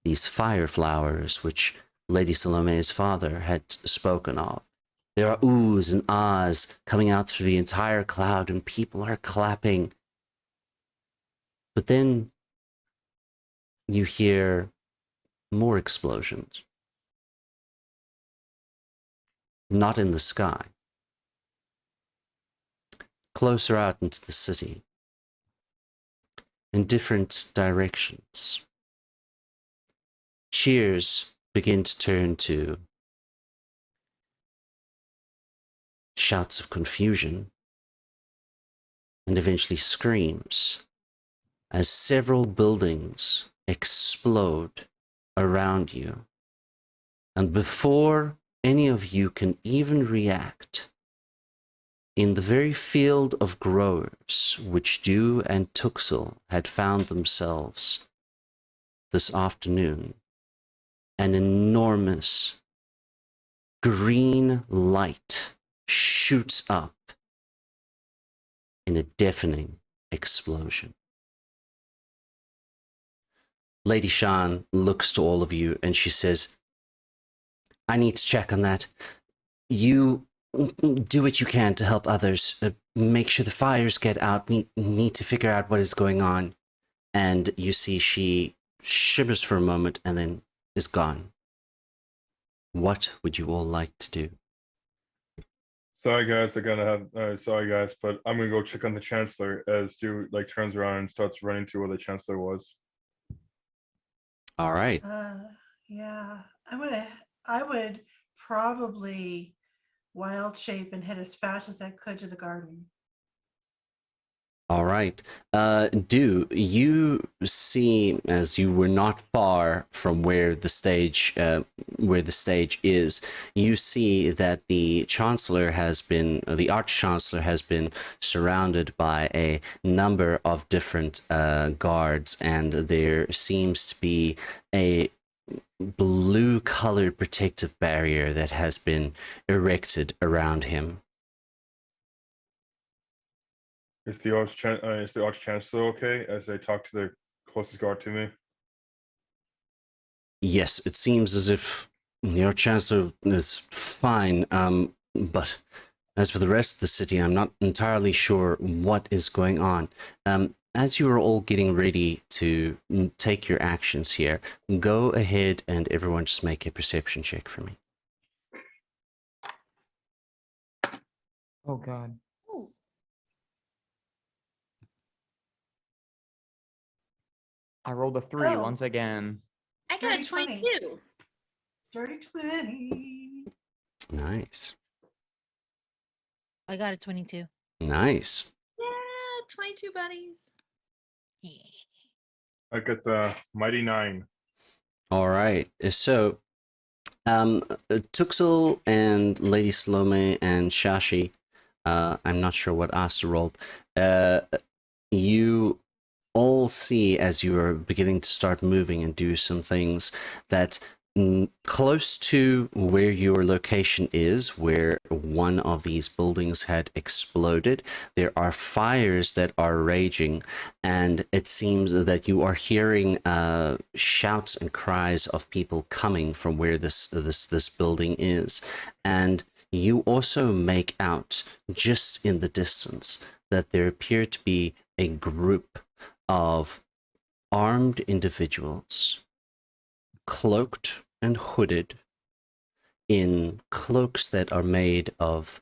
these fire flowers which Lady Salome's father had spoken of. There are oohs and ahs coming out through the entire cloud, and people are clapping. But then you hear more explosions. Not in the sky. Closer out into the city. In different directions. Cheers begin to turn to shouts of confusion, and eventually screams, as several buildings explode around you. And before any of you can even react, in the very field of growers which Dew and Tuxel had found themselves this afternoon, an enormous green light shoots up in a deafening explosion. Lady Shan looks to all of you and she says, "I need to check on that. You do what you can to help others. Make sure the fires get out. We need to figure out what is going on." And you see she shivers for a moment and then is gone. What would you all like to do? Sorry guys, they're gonna have. Sorry guys, but I'm gonna go check on the Chancellor as Stu like turns around and starts running to where the Chancellor was. All right. Yeah, I would probably wild shape and head as fast as I could to the garden. All right. You see, as you were not far from where the stage is, you see that the Arch-Chancellor has been surrounded by a number of different guards, and there seems to be a blue-colored protective barrier that has been erected around him. Is the Arch-Chancellor okay as I talk to the closest guard to me? Yes, it seems as if the Arch-Chancellor is fine, but as for the rest of the city, I'm not entirely sure what is going on. As you are all getting ready to take your actions here, go ahead and everyone just make a perception check for me. Oh God. Ooh, I rolled a 3 Oh. once again. I got a Dirty 20. 22. Dirty 20. Nice. I got a 22. Nice. Yeah, 22 buddies. Yeah. I got the mighty 9. All right. So, Tuxel and Lady Salome and Shashi, I'm not sure what Asta rolled. You all see, as you are beginning to start moving and do some things, that close to where your location is, where one of these buildings had exploded, there are fires that are raging, and it seems that you are hearing shouts and cries of people coming from where this building is, and you also make out just in the distance that there appear to be a group of armed individuals, cloaked and hooded in cloaks that are made of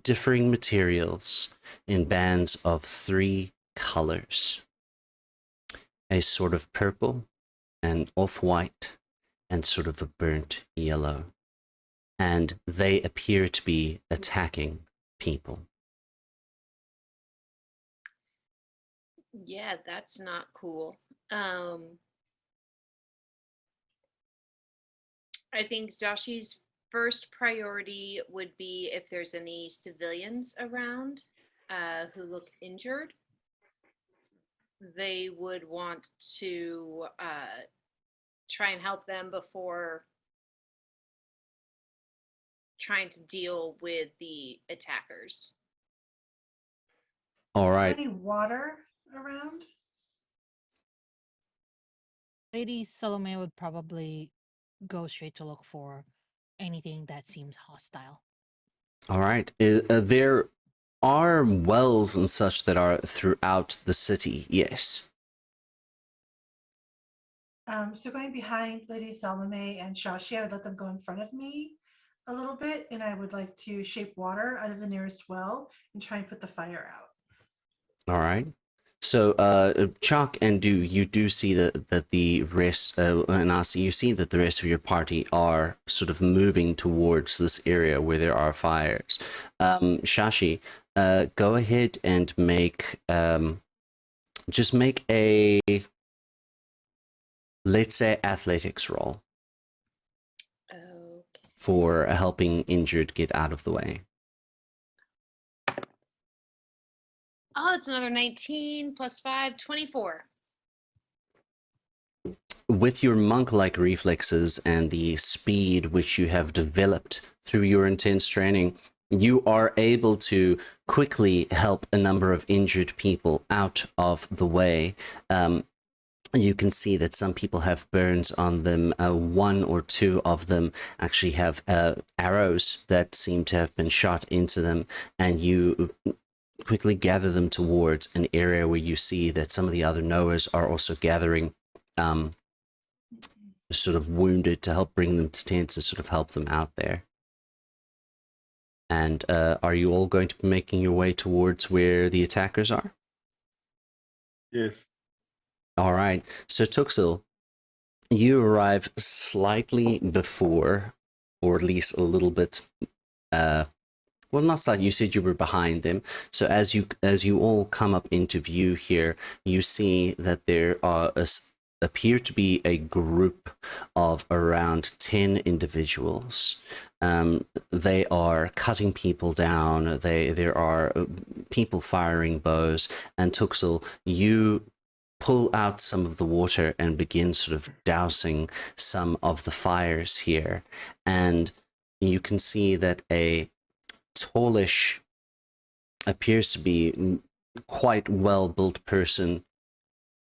differing materials in bands of 3 colors: a sort of purple, an off-white, and sort of a burnt yellow. And they appear to be attacking people. Yeah, that's not cool. I think Zashi's first priority would be if there's any civilians around who look injured. They would want to try and help them before trying to deal with the attackers. All right. Any water around? Lady Salome would probably go straight to look for anything that seems hostile. All right. There are wells and such that are throughout the city, yes. So going behind Lady Salome and Shashi, I would let them go in front of me a little bit, and I would like to shape water out of the nearest well and try and put the fire out. All right. So, Chalk and Do, you do see that the rest, and Asa, you see that the rest of your party are sort of moving towards this area where there are fires. Shashi, go ahead and make, just make a, let's say, athletics roll Okay. for helping injured get out of the way. Oh, it's another 19 plus 5, 24. With your monk-like reflexes and the speed which you have developed through your intense training, you are able to quickly help a number of injured people out of the way. You can see that some people have burns on them. 1 or 2 of them actually have arrows that seem to have been shot into them, and you quickly gather them towards an area where you see that some of the other Noahs are also gathering sort of wounded to help bring them to tents and sort of help them out there. And are you all going to be making your way towards where the attackers are? Yes. All right. So Tuxil, you arrive slightly before, or at least a little bit. Well, not slightly. You said you were behind them. So as you all come up into view here, you see that there are appear to be a group of around 10 individuals. They are cutting people down. There are people firing bows. And Tuxil, you pull out some of the water and begin sort of dousing some of the fires here. And you can see that a tallish, appears to be quite well-built person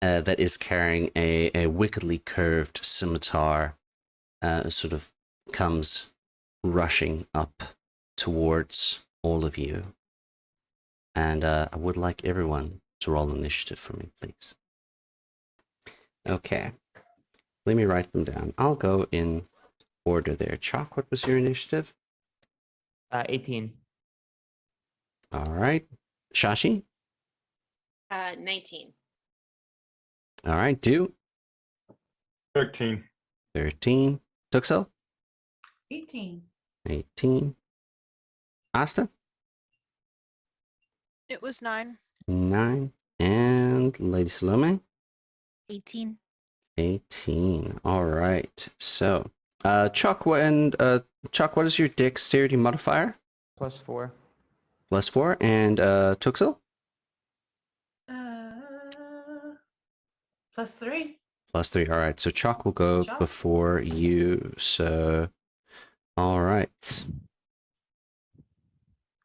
that is carrying a wickedly curved scimitar sort of comes rushing up towards all of you. And I would like everyone to roll initiative for me, please. Okay. Let me write them down. I'll go in order there. Chalk, what was your initiative? 18. All right. Shashi? 19. All right. Do? 13. 13. Tuxel? 18. 18. Asta? It was 9. 9. And Lady Salome? 18. 18. All right. So, Chuck, what is your dexterity modifier? +4. +4. And Tuxel? +3. +3. All right. So Chuck will go Chuck. before you. So, all right.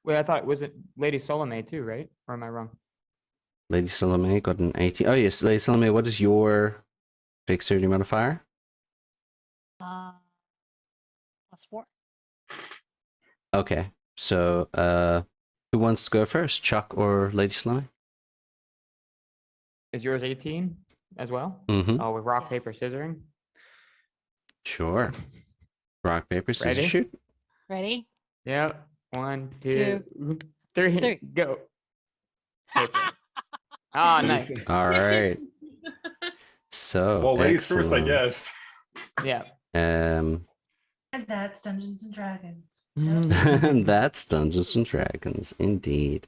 Wait, I thought, was it Lady Solome too, right? Or am I wrong? Lady Salome got an 18. Oh, yes. Lady Salome, what is your dexterity modifier? +4. Okay. So, who wants to go first? Chuck or Lady Salome? Is yours 18 as well? Mm-hmm. Oh, with rock, Yes. paper, scissoring? Sure. Rock, paper, scissors, Ready? shoot. Ready? Yep. 1, 2, 2, 3, 3. go. Paper. Ah, nice. All right. So, Well, ladies first, I excellent. guess. Yeah. And that's Dungeons and Dragons. That's Dungeons and Dragons, indeed.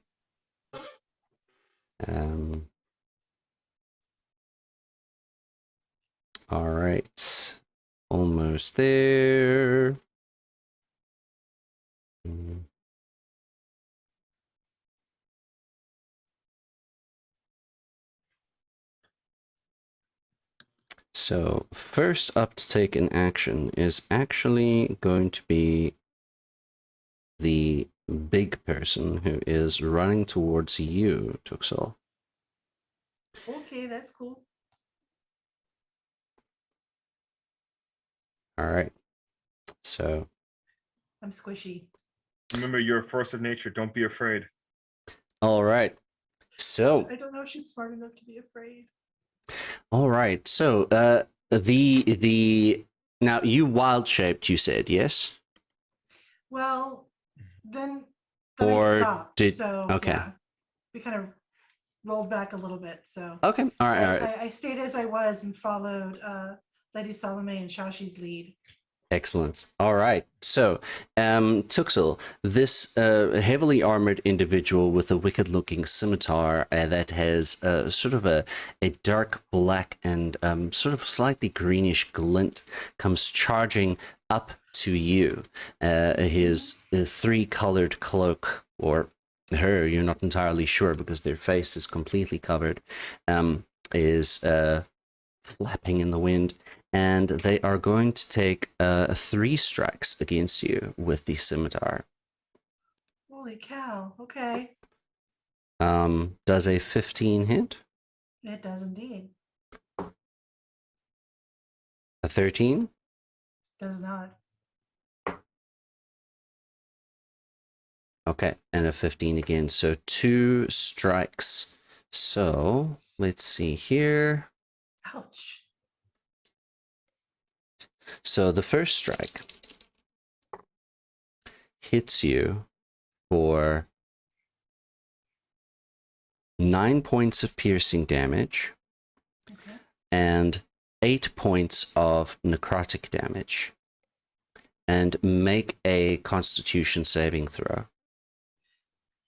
All right. Almost there. So, first up to take an action is actually going to be the big person who is running towards you, Tuxel. Okay, that's cool. All right. So, I'm squishy. Remember, you're a force of nature. Don't be afraid. all right. So, I don't know if she's smart enough to be afraid. all right. So, the now you wild shaped, you said, yes? Well, then Or I stopped. did- so okay. yeah, we kind of rolled back a little bit. So Okay. All right. All right. I stayed as I was and followed Lady Salome and Shashi's lead. Excellent. All right. So, Tuxel, this heavily armored individual with a wicked-looking scimitar that has sort of a dark black and sort of slightly greenish glint comes charging up to you. His three-colored cloak, or her, you're not entirely sure because their face is completely covered, is flapping in the wind. And they are going to take 3 strikes against you with the scimitar. Holy cow. Okay. Does a 15 hit? It does indeed. A 13? Does not. Okay, and a 15 again. So 2 strikes. So let's see here. Ouch. So the first strike hits you for 9 points of piercing damage Okay. and 8 points of necrotic damage. And make a Constitution saving throw.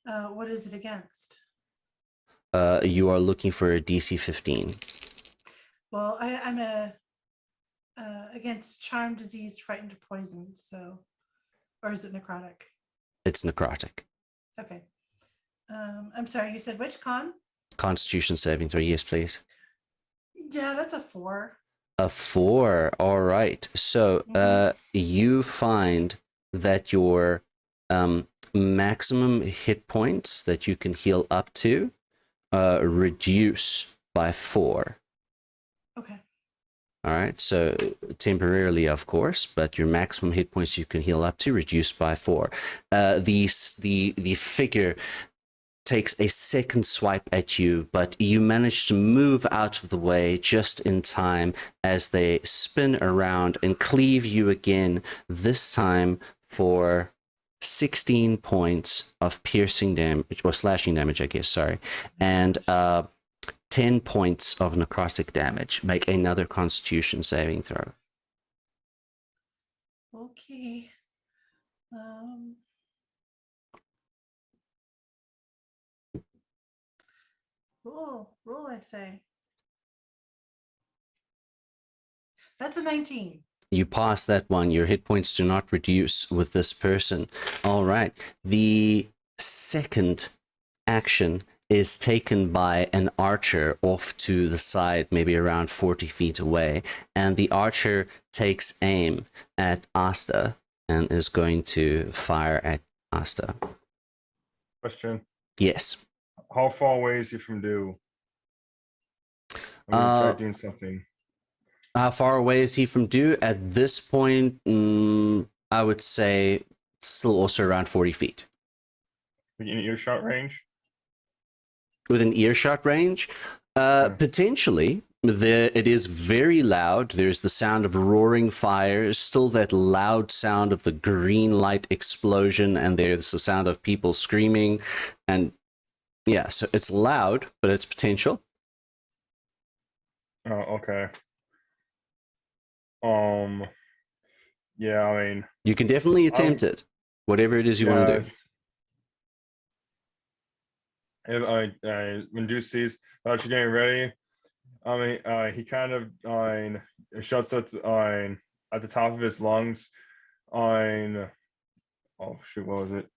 What is it against? You are looking for a DC 15. Well, I'm against charm, disease, frightened, or poison. So, or is it necrotic? It's necrotic. Okay. I'm sorry. You said which con? Constitution saving throw, yes, please. Yeah, that's a 4. A 4. All right. So you find that your maximum hit points that you can heal up to reduce by 4. Okay. All right. So temporarily, of course, but your maximum hit points you can heal up to reduced by 4. The figure takes a second swipe at you, but you manage to move out of the way just in time as they spin around and cleave you again, this time for 16 points of piercing damage, or slashing damage, I guess, sorry, and 10 points of necrotic damage. Make another Constitution saving throw. Okay. Roll, I say. That's a 19. You pass that one. Your hit points do not reduce with this person. All right. The second action is taken by an archer off to the side, maybe around 40 feet away. And the archer takes aim at Asta and is going to fire at Asta. Question. Yes. How far away is he from Dew? I'm gonna try doing something. How far away is he from Dew? At this point, I would say still also around 40 feet. In earshot range? Within earshot range? Potentially. It is very loud. There's the sound of roaring fire, still that loud sound of the green light explosion, and there's the sound of people screaming. And yeah, so it's loud, but it's potential. Oh, okay. Yeah, I mean, you can definitely attempt it, whatever it is you want to do. If when Dew sees that you're getting ready, I mean, he kind of shuts at the top of his lungs. Oh shoot, what was it?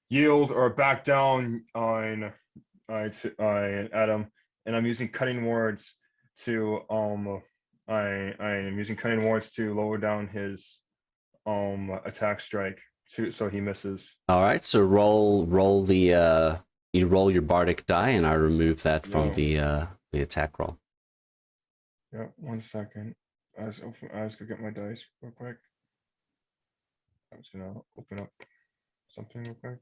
Yield or back down at him, and I'm using cutting words to I'm using cutting words to lower down his attack strike so he misses. All right, so roll the you roll your bardic die, and I remove that from the attack roll. Yeah, 1 second. I was gonna get my dice real quick. I'm just gonna open up something real quick.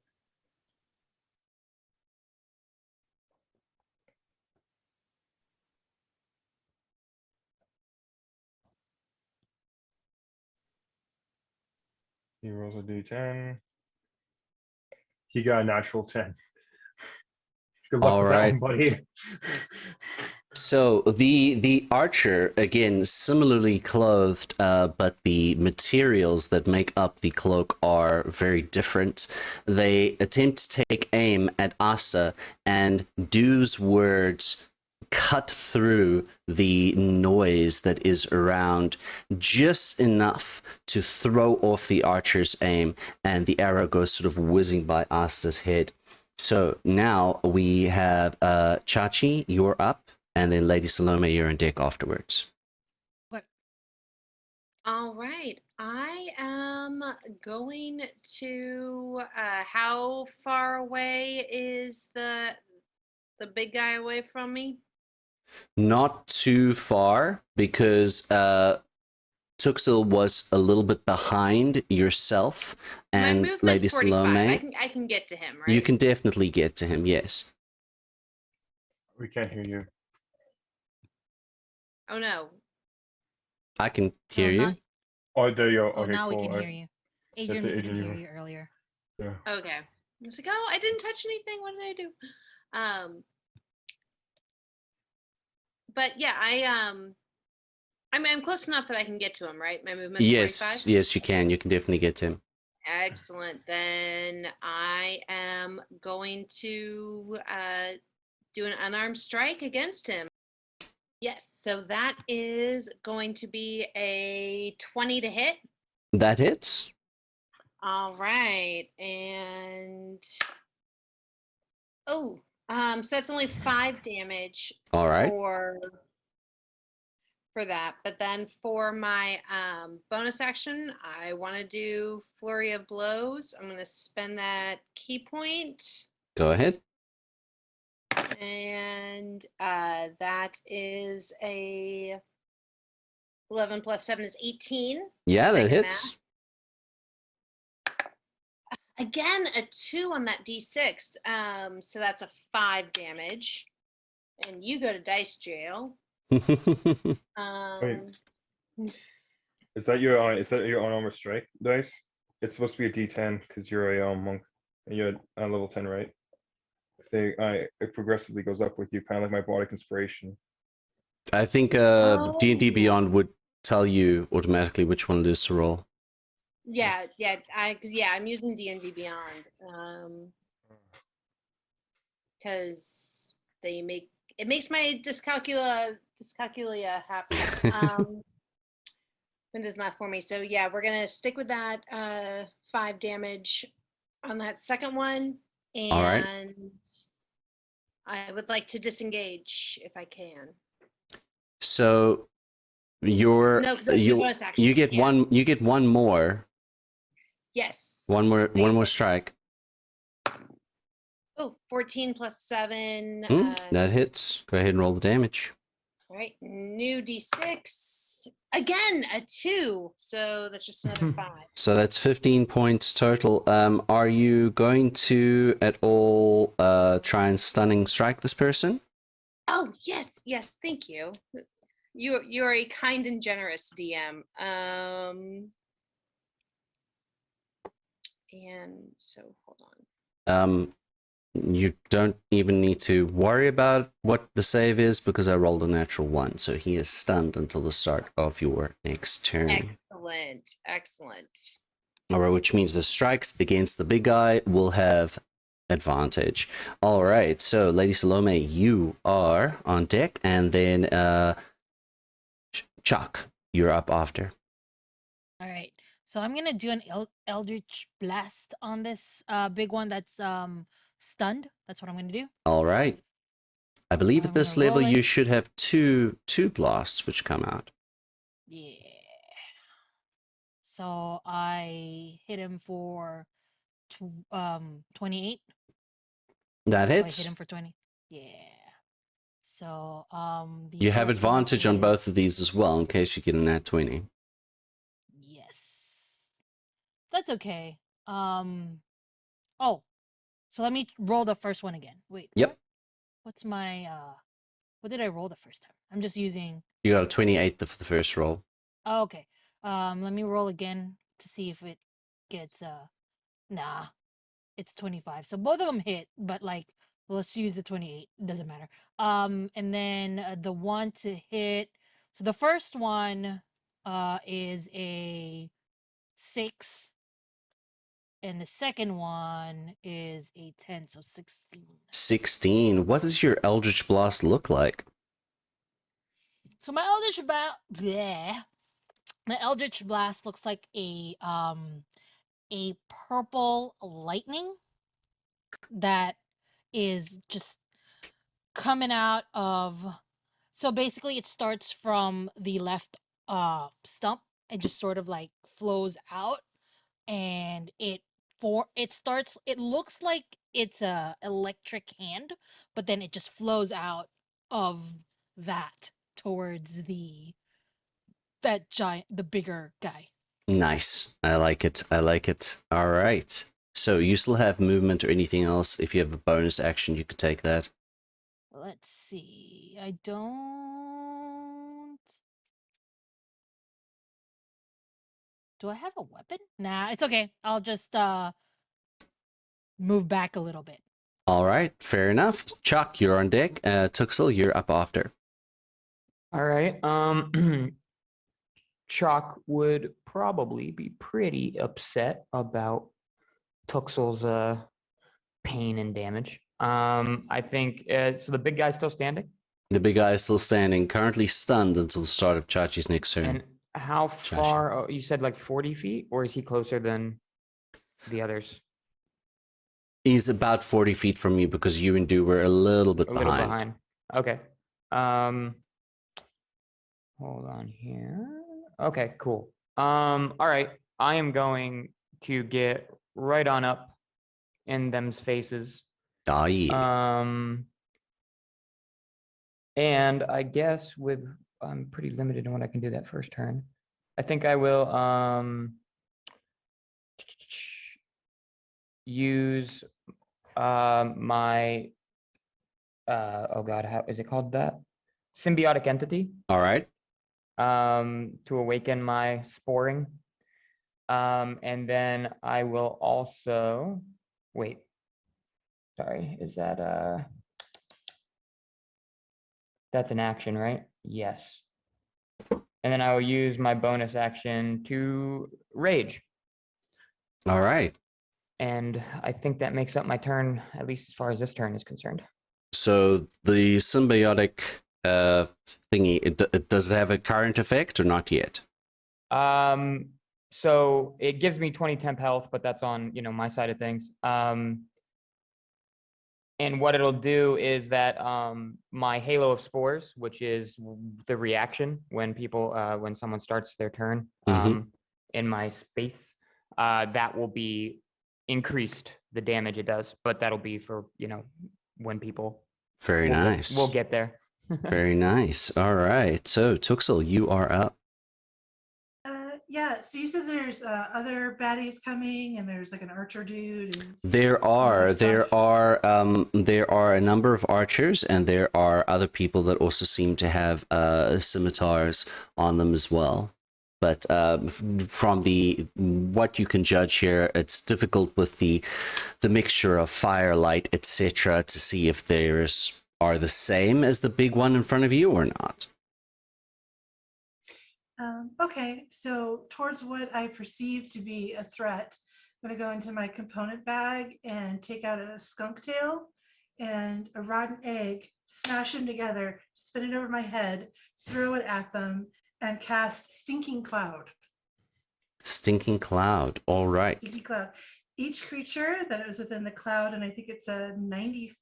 He rolls a d10. He got a natural 10. Good luck with that one, buddy. So the archer, again, similarly clothed, but the materials that make up the cloak are very different. They attempt to take aim at Asta, and Dew's words cut through the noise that is around just enough to throw off the archer's aim, and the arrow goes sort of whizzing by Asta's head. So now we have Chachi, you're up, and then Lady Salome, you're on deck afterwards. What? All right. I am going to how far away is the big guy away from me? Not too far, because Tuxil was a little bit behind yourself and My movement's Lady 45. Salome. I can get to him, right? You can definitely get to him, yes. We can't hear you. Oh no. I can hear you. Not- Oh, there you go. Oh, Okay, now cool. we can hear you. Adrian, we couldn't hear you earlier. Yeah. Okay. I was like, oh, I didn't touch anything. What did I do? But yeah, I mean, I'm close enough that I can get to him, right? My movement's 45. Yes, you can. You can definitely get to him. Excellent. Then I am going to do an unarmed strike against him. Yes, so that is going to be a 20 to hit. That hits. All right, and so that's only 5 damage All right. for that. But then for my bonus action, I want to do Flurry of Blows. I'm going to spend that key point, Go ahead. and that is a 11 plus 7 is 18. Yeah, that Second hits. Again, a 2 on that d6. So that's a 5 damage. And you go to dice jail. Um, Is that your unarmed strike dice? It's supposed to be a D10 because you're a monk and you're at level 10, right? If it progressively goes up with you, kind of like my bardic inspiration. I think D&D Beyond would tell you automatically which one it is to roll. yeah, I'm using D&D Beyond. Because it makes my dyscalculia happy. It does math for me. So yeah, we're gonna stick with that 5 damage on that second one, and All right. I would like to disengage if I can. So you're No, 'cause that's my bonus action. you get Yeah. you get one more Yes. one more strike. Oh, 14 plus 7. That hits. Go ahead and roll the damage. All right, new d6. Again, a 2. So that's just another 5. So that's 15 points total. Are you going to at all try and stunning strike this person? Oh, yes, thank you. You are a kind and generous DM. And so hold on. You don't even need to worry about what the save is because I rolled a natural 1, so he is stunned until the start of your next turn. Excellent. All right, which means the strikes against the big guy will have advantage. All right, so Lady Salome, you are on deck, and then Chuck, you're up after. All right. So I'm gonna do an Eldritch Blast on this big one that's stunned. That's what I'm gonna do. All right. I believe I'm at this gonna roll level it. you should have two blasts which come out. Yeah. So I hit him for 28. That So I hit hits. him for 20. Yeah. So the You have first one advantage on is- both of these as well in case you get a nat 20. Yes. That's okay. Oh, so let me roll the first one again. Wait. Yep. What's my what did I roll the first time? I'm just using You got a 28 for the first roll. Oh, okay. Let me roll again to see if it gets nah, it's 25. So both of them hit, but like let's use the 28. It doesn't matter. And then the one to hit. So the first one is a 6 and the second one is a 10, so 16. 16. What does your Eldritch Blast look like? So my Eldritch my Eldritch Blast looks like a purple lightning that is just coming out of, so basically it starts from the left stump and just sort of like flows out, and it looks like it's a electric hand, but then it just flows out of that towards the bigger guy. Nice. I like it. All right. So you still have movement or anything else? If you have a bonus action, you could take that. Let's see. I don't. Do I have a weapon? Nah, it's okay. I'll just move back a little bit. All right, fair enough. Chuck, you're on deck. Tuxel, you're up after. All right. Chalk would probably be pretty upset about Tuxel's pain and damage. I think so. The big guy's still standing. The big guy is still standing, currently stunned until the start of Chachi's next turn. And how Chachi. far? Oh, you said like 40 feet, or is he closer than the others? He's about 40 feet from you because you and Do were a little bit A little behind. behind. Okay. Hold on here. Okay, cool. All right. I am going to get right on up in them's faces. Ah, yeah. And I guess I'm pretty limited in what I can do that first turn. I think I will use my oh god, how is it called? That symbiotic entity All right. to awaken my sporing. And then I will also wait. Sorry, is that that's an action, right? Yes. And then I will use my bonus action to rage. All right. And I think that makes up my turn, at least as far as this turn is concerned. So the symbiotic thingy, it does it have a current effect or not yet? So it gives me 20 temp health, but that's on, my side of things. And what it'll do is that my Halo of Spores, which is the reaction when when someone starts their turn in my space, that will be increased, the damage it does, but that'll be for, when people. Very nice. We'll get there. Very nice. All right. So Tuxel, you are up. Yeah, so you said there's other baddies coming, and there's like an archer dude. And There are a number of archers, and there are other people that also seem to have scimitars on them as well. But from what you can judge here, it's difficult with the mixture of firelight, etc., to see if theirs are the same as the big one in front of you or not. Okay, so towards what I perceive to be a threat, I'm going to go into my component bag and take out a skunk tail and a rotten egg, smash them together, spin it over my head, throw it at them, and cast Stinking Cloud. Stinking Cloud, all right. Stinking Cloud. Each creature that is within the cloud, and I think it's a 90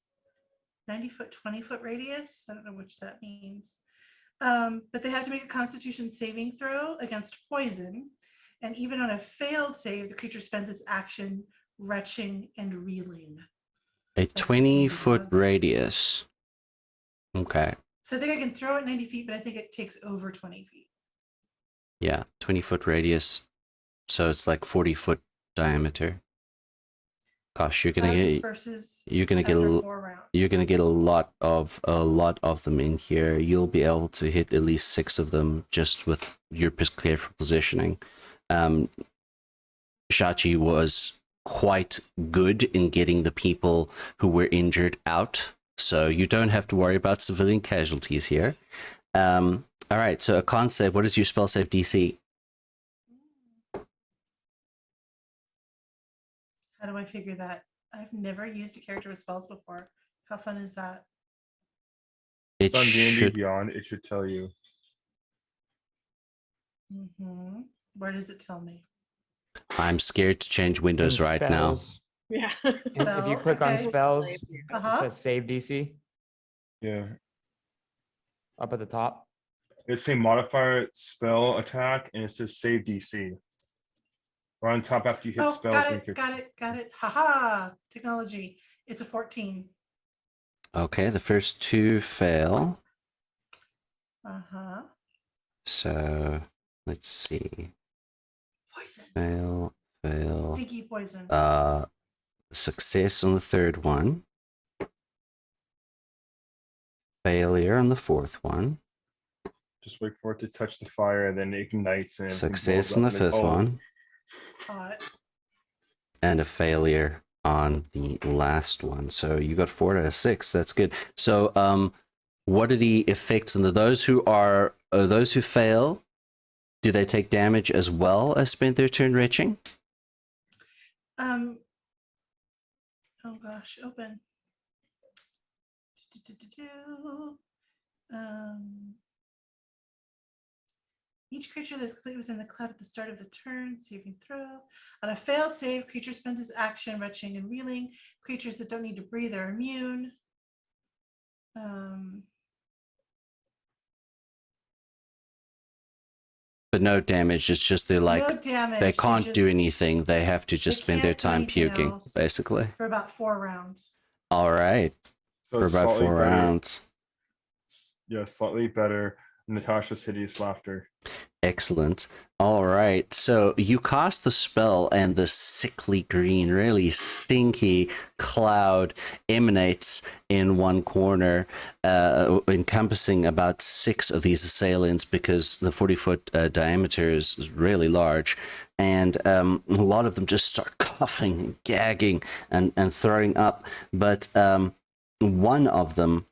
foot, 20 foot radius. I don't know which that means. But they have to make a Constitution saving throw against poison. And even on a failed save, the creature spends its action retching and reeling. A 20-foot radius. Okay. So I think I can throw it 90 feet, but I think it takes over 20 feet. Yeah, 20-foot radius. So it's like 40-foot diameter. Gosh, you're gonna get a lot of them in here. You'll be able to hit at least 6 of them just with your careful positioning. Shachi was quite good in getting the people who were injured out, so you don't have to worry about civilian casualties here. All right, so a con save. What is your spell save DC? How do I figure that? I've never used a character with spells before. How fun is that? It on D&D should. Beyond, it should tell you. Where does it tell me? I'm scared to change windows right now. Yeah. If you click on spells, it says save DC Yeah. up at the top. It's a modifier spell attack, and it says save DC. Or on top after you hit spells. Got it. Haha, technology. It's a 14. Okay, the first 2 fail. So let's see. Poison. Fail. Sticky poison. Success on the 3rd one. Failure on the 4th one. Just wait for it to touch the fire, then it ignites. And Success on the 5th one. Hot. And a failure on the last one. So you got 4 out of 6. That's good. So what are the effects on those who fail? Do they take damage as well as spend their turn retching? Oh gosh, open. Each creature that's completely within the cloud at the start of the turn, saving throw. On a failed save, creature spends his action retching and reeling. Creatures that don't need to breathe are immune. But no damage. It's just they're like, no damage. they can't do just- anything. They have to just they spend their can't do time anything puking, else. basically. For about 4 rounds. All right. So For it's about slightly 4 better. rounds. Yeah, slightly better. Natasha's hideous laughter. Excellent. All right. So you cast the spell, and the sickly green, really stinky cloud emanates in one corner, encompassing about 6 of these assailants because the 40-foot diameter is really large. And a lot of them just start coughing and gagging and throwing up. But one of them,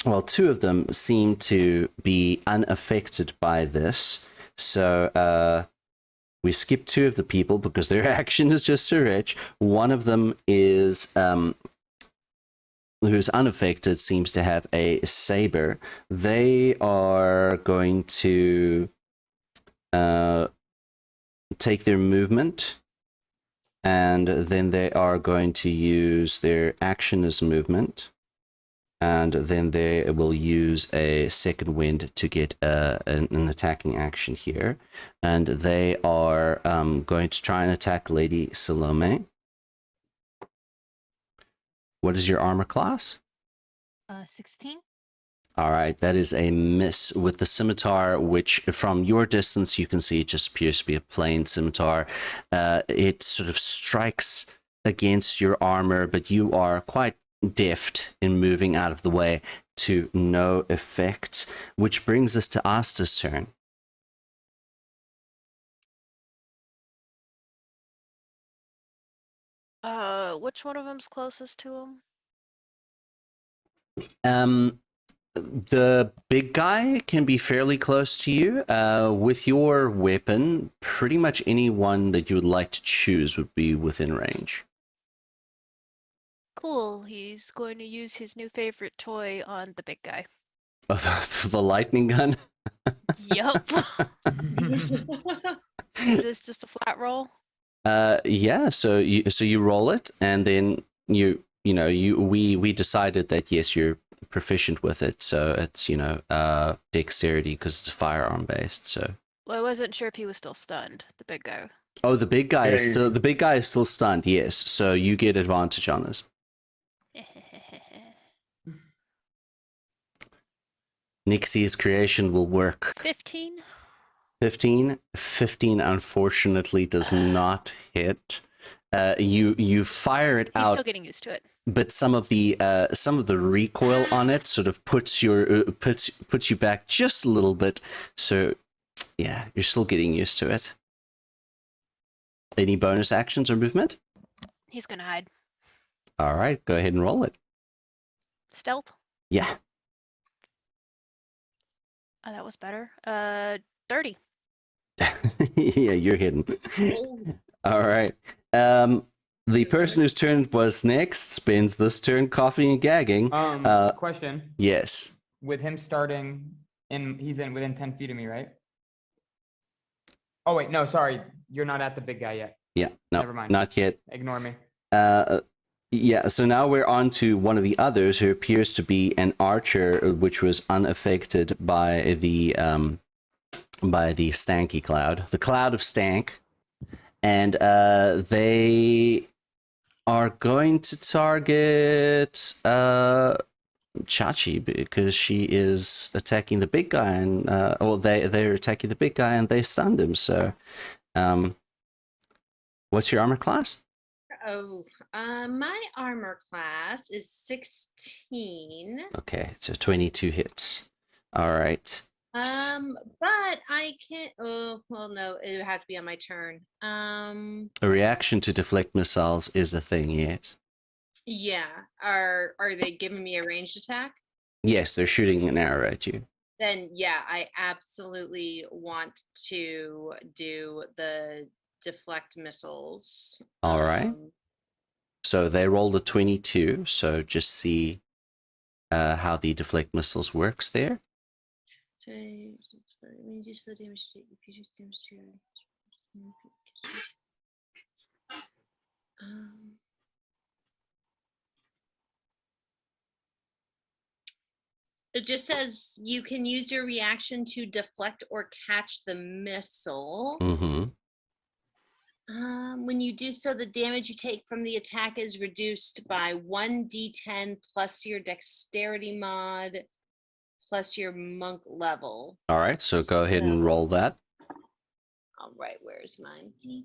well, 2 of them seem to be unaffected by this. So we skip 2 of the people because their action is just so rich. One of them is who's unaffected, seems to have a saber. They are going to take their movement, and then they are going to use their action as movement. And then they will use a second wind to get an attacking action here. And they are going to try and attack Lady Salome. What is your armor class? 16. All right, that is a miss with the scimitar, which from your distance you can see it just appears to be a plain scimitar. It sort of strikes against your armor, but you are quite deft in moving out of the way to no effect, which brings us to Asta's turn. Which one of them's closest to him? The big guy can be fairly close to you. With your weapon, pretty much anyone that you would like to choose would be within range. Cool. He's going to use his new favorite toy on the big guy. The lightning gun? Yup. Is this just a flat roll? Yeah, so you roll it, and then we decided that yes, you're proficient with it, so it's dexterity because it's firearm based. So Well, I wasn't sure if he was still stunned, the big guy. oh, the big guy is still stunned. Yes, so you get advantage on this. Nixie's creation will work. 15. 15 unfortunately does not hit. You fire it He's out, still getting used to it. but some of the recoil on it sort of puts you back just a little bit. So yeah, you're still getting used to it. Any bonus actions or movement? He's gonna hide. All right, go ahead and roll it. Stealth. Yeah. Oh, that was better. 30. Yeah, you're hidden. All right. The person whose turn was next spends this turn coughing and gagging. Question. Yes. With him starting he's within 10 feet of me, right? Oh wait, no, sorry. You're not at the big guy yet. Yeah. No, Never mind. not yet. Ignore me. Yeah, so now we're on to one of the others who appears to be an archer, which was unaffected by the stanky cloud, the cloud of stank. And they are going to target Chachi because she is attacking the big guy, and they're attacking the big guy and they stunned him. So, what's your armor class? My armor class is 16. Okay, so 22 hits. All right. But I can't. Oh, well, no, it would have to be on my turn. A reaction to deflect missiles is a thing, yes. Yeah. Are they giving me a ranged attack? Yes, they're shooting an arrow at you. Then yeah, I absolutely want to do the deflect missiles. All right. So they rolled a 22, so just see how the deflect missiles works there. Reduce the damage to take. Reduce damage to. It just says you can use your reaction to deflect or catch the missile. Mm-hmm. When you do so, the damage you take from the attack is reduced by 1d10 plus your dexterity mod plus your monk level. All right, so go ahead and roll that. All right, where's my d10?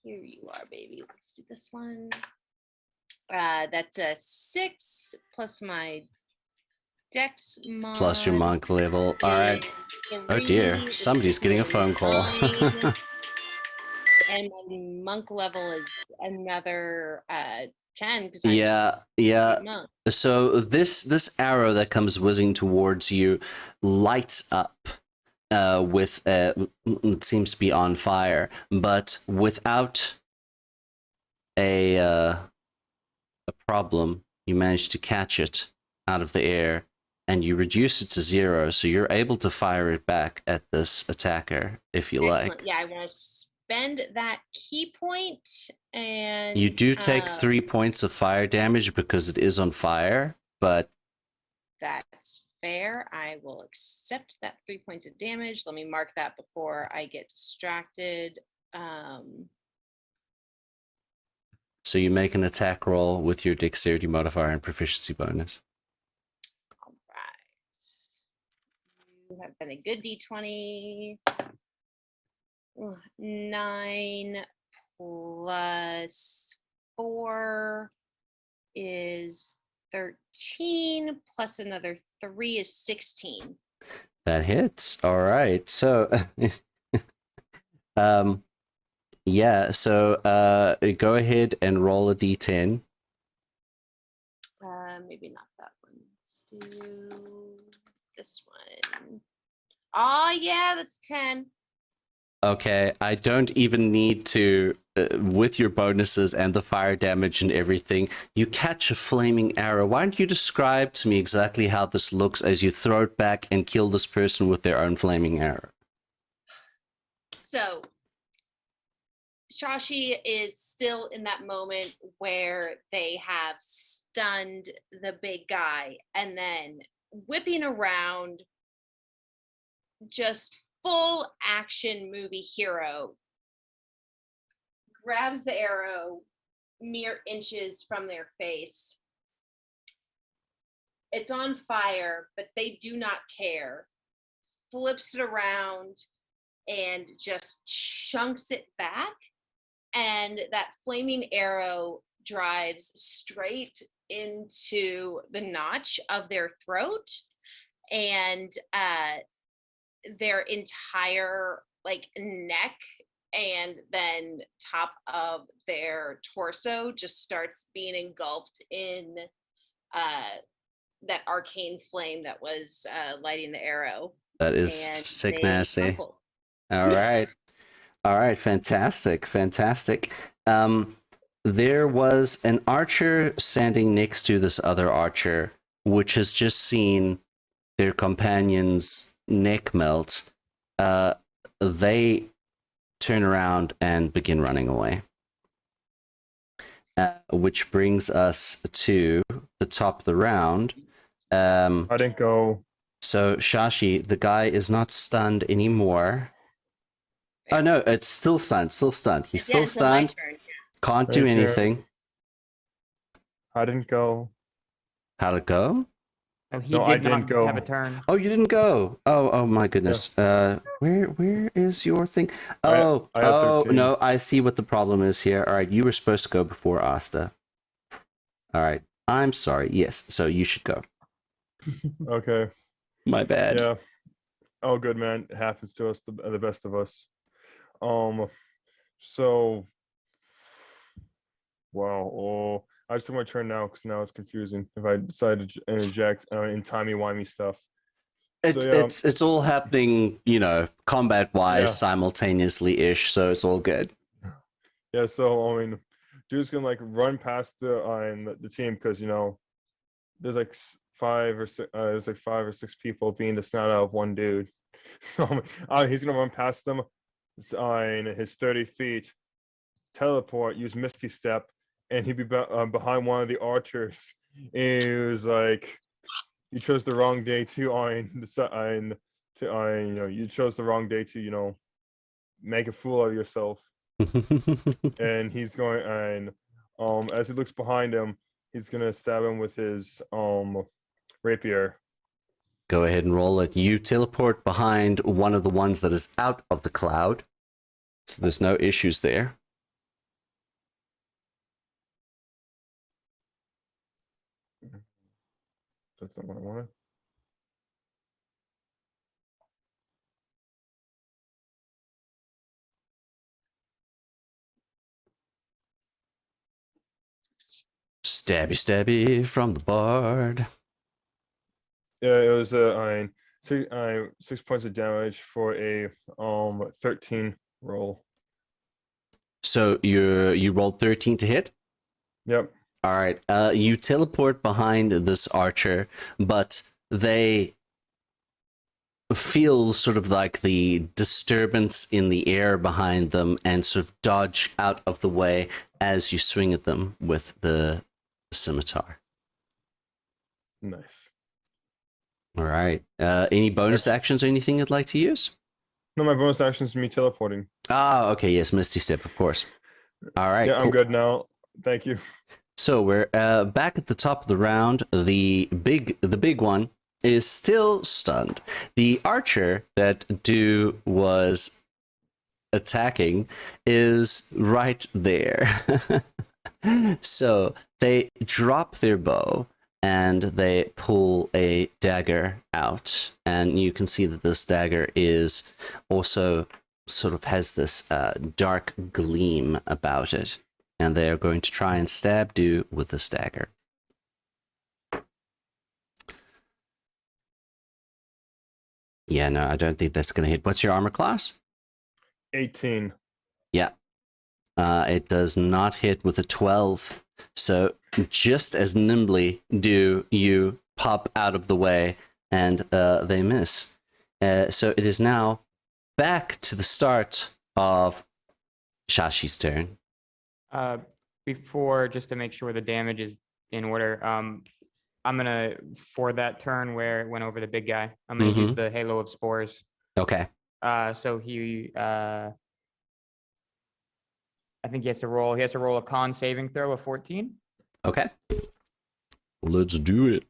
Here you are, baby. Let's do this one. That's a 6 plus my dex mod. Plus your monk level. All right. Oh dear, somebody's getting a phone call. And my monk level is another 10. Yeah. So this arrow that comes whizzing towards you lights up with it seems to be on fire, but without a problem, you manage to catch it out of the air and you reduce it to 0, so you're able to fire it back at this attacker if you like. Yeah, I want to spend that key point, and you do take 3 points of fire damage because it is on fire, but that's fair. I will accept that 3 points of damage. Let me mark that before I get distracted. So you make an attack roll with your dexterity modifier and proficiency bonus. All right. You have been a good d20. 9 plus 4 is 13, plus another 3 is 16. That hits. All right. So yeah, so go ahead and roll a d10. Maybe not that one. Let's do this one. Oh yeah, that's 10. Okay, I don't even need to, with your bonuses and the fire damage and everything, you catch a flaming arrow. Why don't you describe to me exactly how this looks as you throw it back and kill this person with their own flaming arrow? So, Shashi is still in that moment where they have stunned the big guy, and then whipping around, just full action movie hero, grabs the arrow mere inches from their face. It's on fire, but they do not care. Flips it around and just chunks it back. And that flaming arrow drives straight into the notch of their throat. And their entire neck and then top of their torso just starts being engulfed in that arcane flame that was lighting the arrow. That is sick nasty. All right, fantastic. There was an archer standing next to this other archer, which has just seen their companion's neck melt. They turn around and begin running away. Which brings us to the top of the round. I didn't go. So Shashi, the guy is not stunned anymore. Oh no, it's still stunned. He's still stunned. Can't do anything. I didn't go. How'd it go? Oh, he No, did I didn't not go. have a turn. Oh, you didn't go. Oh my goodness. Where is your thing? I had 13. No, I see what the problem is here. All right, you were supposed to go before Asta. All right, I'm sorry. Yes, so you should go. Okay. My bad. Yeah. Oh, good, man. It happens to us, the best of us. So, wow. Oh, I just took my turn now because now it's confusing. If I decide to interject in timey-wimey stuff. It's So, yeah. it's all happening, combat wise, Yeah. simultaneously ish. So it's all good. Yeah. So I mean, dude's gonna like run past the team because there's like there's like 5 or 6 people being the snout out of one dude. So he's gonna run past them in his 30 feet, teleport, use Misty Step, and he'd be behind one of the archers. It was like you chose the wrong day to you chose the wrong day to make a fool of yourself. And he's going and as he looks behind him, he's gonna stab him with his rapier. Go ahead and roll it. You teleport behind one of the ones that is out of the cloud. So there's no issues there. That's not what I wanted. Stabby stabby from the bard. Yeah, it was 6 points of damage for a 13 roll. So you rolled 13 to hit? Yep. All right. You teleport behind this archer, but they feel sort of like the disturbance in the air behind them and sort of dodge out of the way as you swing at them with the scimitar. Nice. All right. Any bonus actions or anything you'd like to use? No, my bonus action is me teleporting. Ah, okay. Yes, Misty Step, of course. All right. Yeah, I'm good now. Thank you. So we're back at the top of the round. The big one is still stunned. The archer that Du was attacking is right there. So they drop their bow and they pull a dagger out, and you can see that this dagger is also sort of has this dark gleam about it, and they are going to try and stab Du with this dagger. Yeah, no, I don't think that's going to hit. What's your armor class? 18. Yeah. It does not hit with a 12. So just as nimbly do you pop out of the way, and they miss. So it is now back to the start of Shashi's turn. Before, just to make sure the damage is in order, I'm gonna, for that turn where it went over the big guy, I'm gonna use the Halo of Spores. Okay. So he, I think he has to roll a con saving throw of 14. Okay. Let's do it.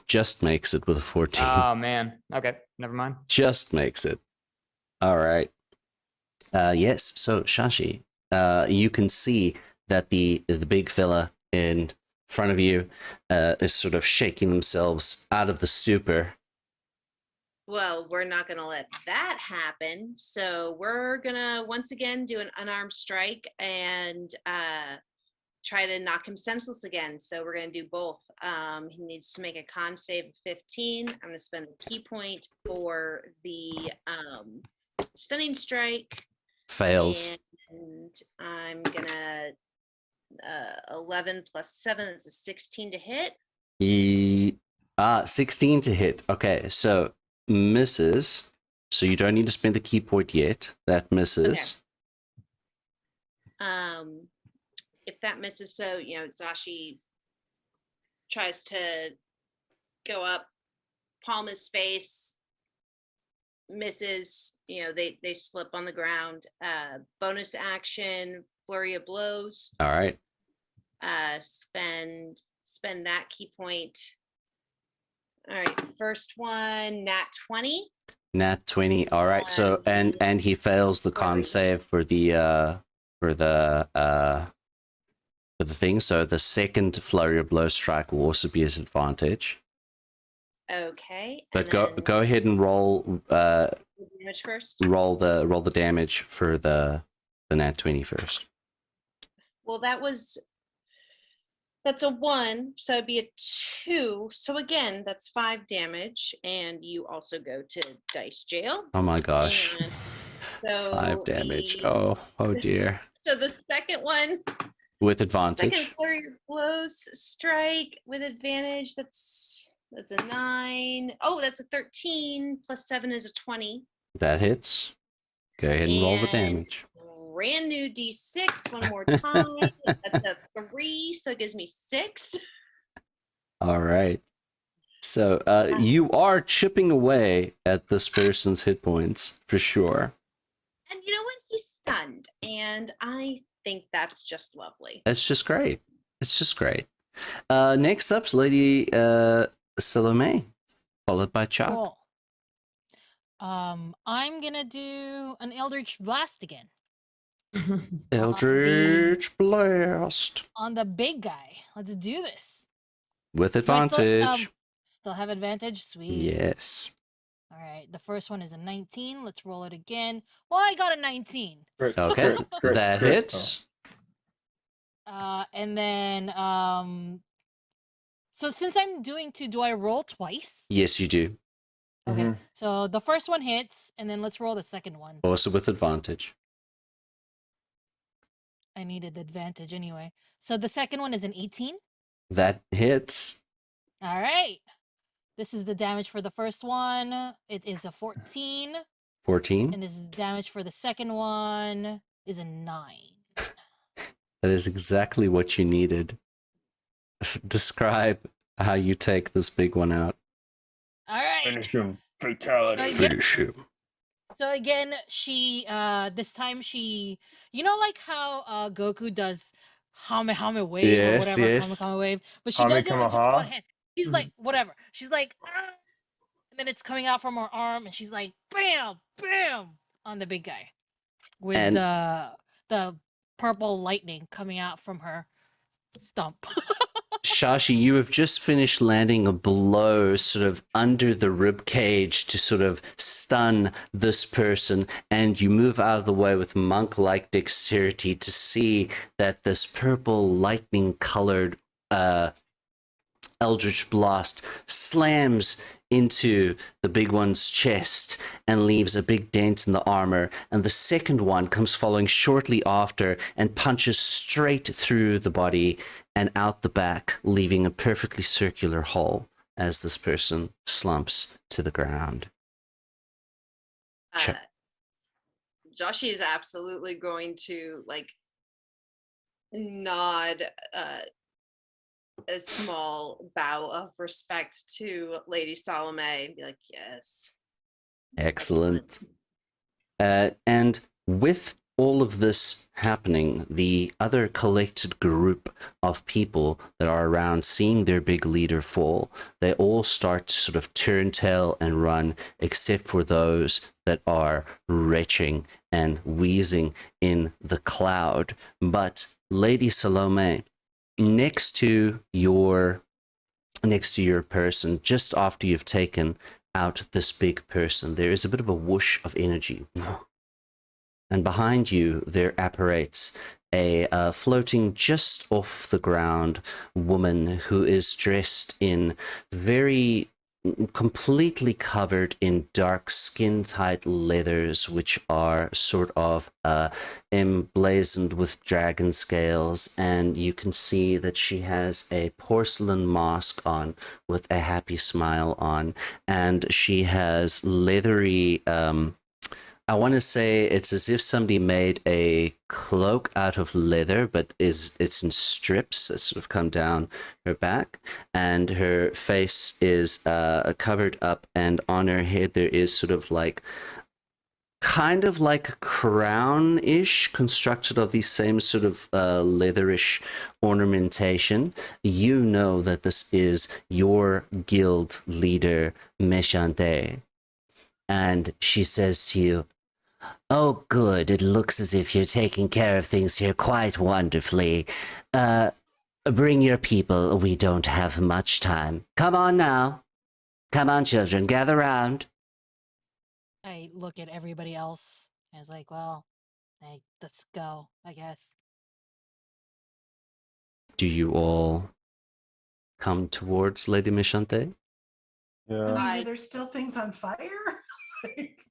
Just makes it with a 14. Oh man. Okay, never mind. Just makes it. All right. Yes. So Shashi, you can see that the big fella in front of you is sort of shaking themselves out of the stupor. Well, we're not going to let that happen. So we're going to once again do an unarmed strike and try to knock him senseless again. So we're going to do both. He needs to make a con save of 15. I'm going to spend the key point for the stunning strike. Fails. And I'm going to 11 plus 7, it's a 16 to hit. 16 to hit. Okay, so misses. So you don't need to spend the key point yet. That misses. Okay. If that misses, so Zashi tries to go up, palm his face, misses. They slip on the ground. Bonus action, flurry of blows. All right. Spend that key point. All right, first one, nat 20. Nat 20. All right. So and he fails the con save for the for the thing. So the second flurry of blow strike will also be at advantage. Okay. But and go ahead and roll damage first. roll the damage for the nat 20 first. Well, that's a 1, so it'd be a 2. So again, that's 5 damage, and you also go to dice jail. Oh my gosh. And so 5 damage. Oh dear. So the second one, With second advantage. flurry of blows strike with advantage. That's a 9. Oh, that's a 13 plus 7 is a 20. That hits. Go ahead and roll the damage. Brand new D6 one more time. That's a 3, so it gives me 6. All right. So you are chipping away at this person's hit points for sure. And you know what? He's stunned, and I think that's just lovely. It's just great. It's just great. Next up's Lady Salome, followed by Chuck. Cool. I'm gonna do an Eldritch Blast again. Eldritch Blast. On the big guy. Let's do this. With Do I advantage. still have advantage? Sweet. Yes. All right. The first one is a 19. Let's roll it again. Well, I got a 19. Okay. That hits. And then so since I'm doing 2, do I roll twice? Yes, you do. Okay. So the first one hits, and then let's roll the second one. Also with advantage. I needed advantage anyway. So the second one is an 18. That hits. All right. This is the damage for the first one. It is a 14. 14. And this is damage for the second one is a 9. That is exactly what you needed. Describe how you take this big one out. All right. Finish him. Fatality. Finish him. So again, she this time she, like how Goku does Hame wave Yes, or whatever, yes. Kame wave, but she Hame does it with just Kamaha? one hand. She's like whatever. She's like, "Ah," and then it's coming out from her arm, and she's like, bam, bam, on the big guy, with And- the purple lightning coming out from her stump. Shashi, you have just finished landing a blow sort of under the rib cage to sort of stun this person, and you move out of the way with monk-like dexterity to see that this purple lightning-colored Eldritch Blast slams into the big one's chest and leaves a big dent in the armor, and the second one comes following shortly after and punches straight through the body and out the back, leaving a perfectly circular hole as this person slumps to the ground. Check. Joshi is absolutely going to nod a small bow of respect to Lady Salome and be like, yes. Excellent. And with all of this happening, the other collected group of people that are around seeing their big leader fall, they all start to sort of turn tail and run, except for those that are retching and wheezing in the cloud. But Lady Salome, next to your person, just after you've taken out this big person, there is a bit of a whoosh of energy. And behind you, there apparates a floating just off the ground woman who is dressed in completely covered in dark skin-tight leathers, which are sort of emblazoned with dragon scales. And you can see that she has a porcelain mask on with a happy smile on. And she has leathery... I want to say it's as if somebody made a cloak out of leather, but it's in strips that sort of come down her back, and her face is covered up, and on her head there is sort of kind of like a crown-ish constructed of the same sort of leatherish ornamentation. You know that this is your guild leader, Meshante. And she says to you, Oh, good. It looks as if you're taking care of things here quite wonderfully. Bring your people. We don't have much time. Come on now. Come on, children. Gather round. I look at everybody else and it's like, well, let's go, I guess. Do you all come towards Lady Mishante? Yeah. I mean, I- are there still things on fire? Like,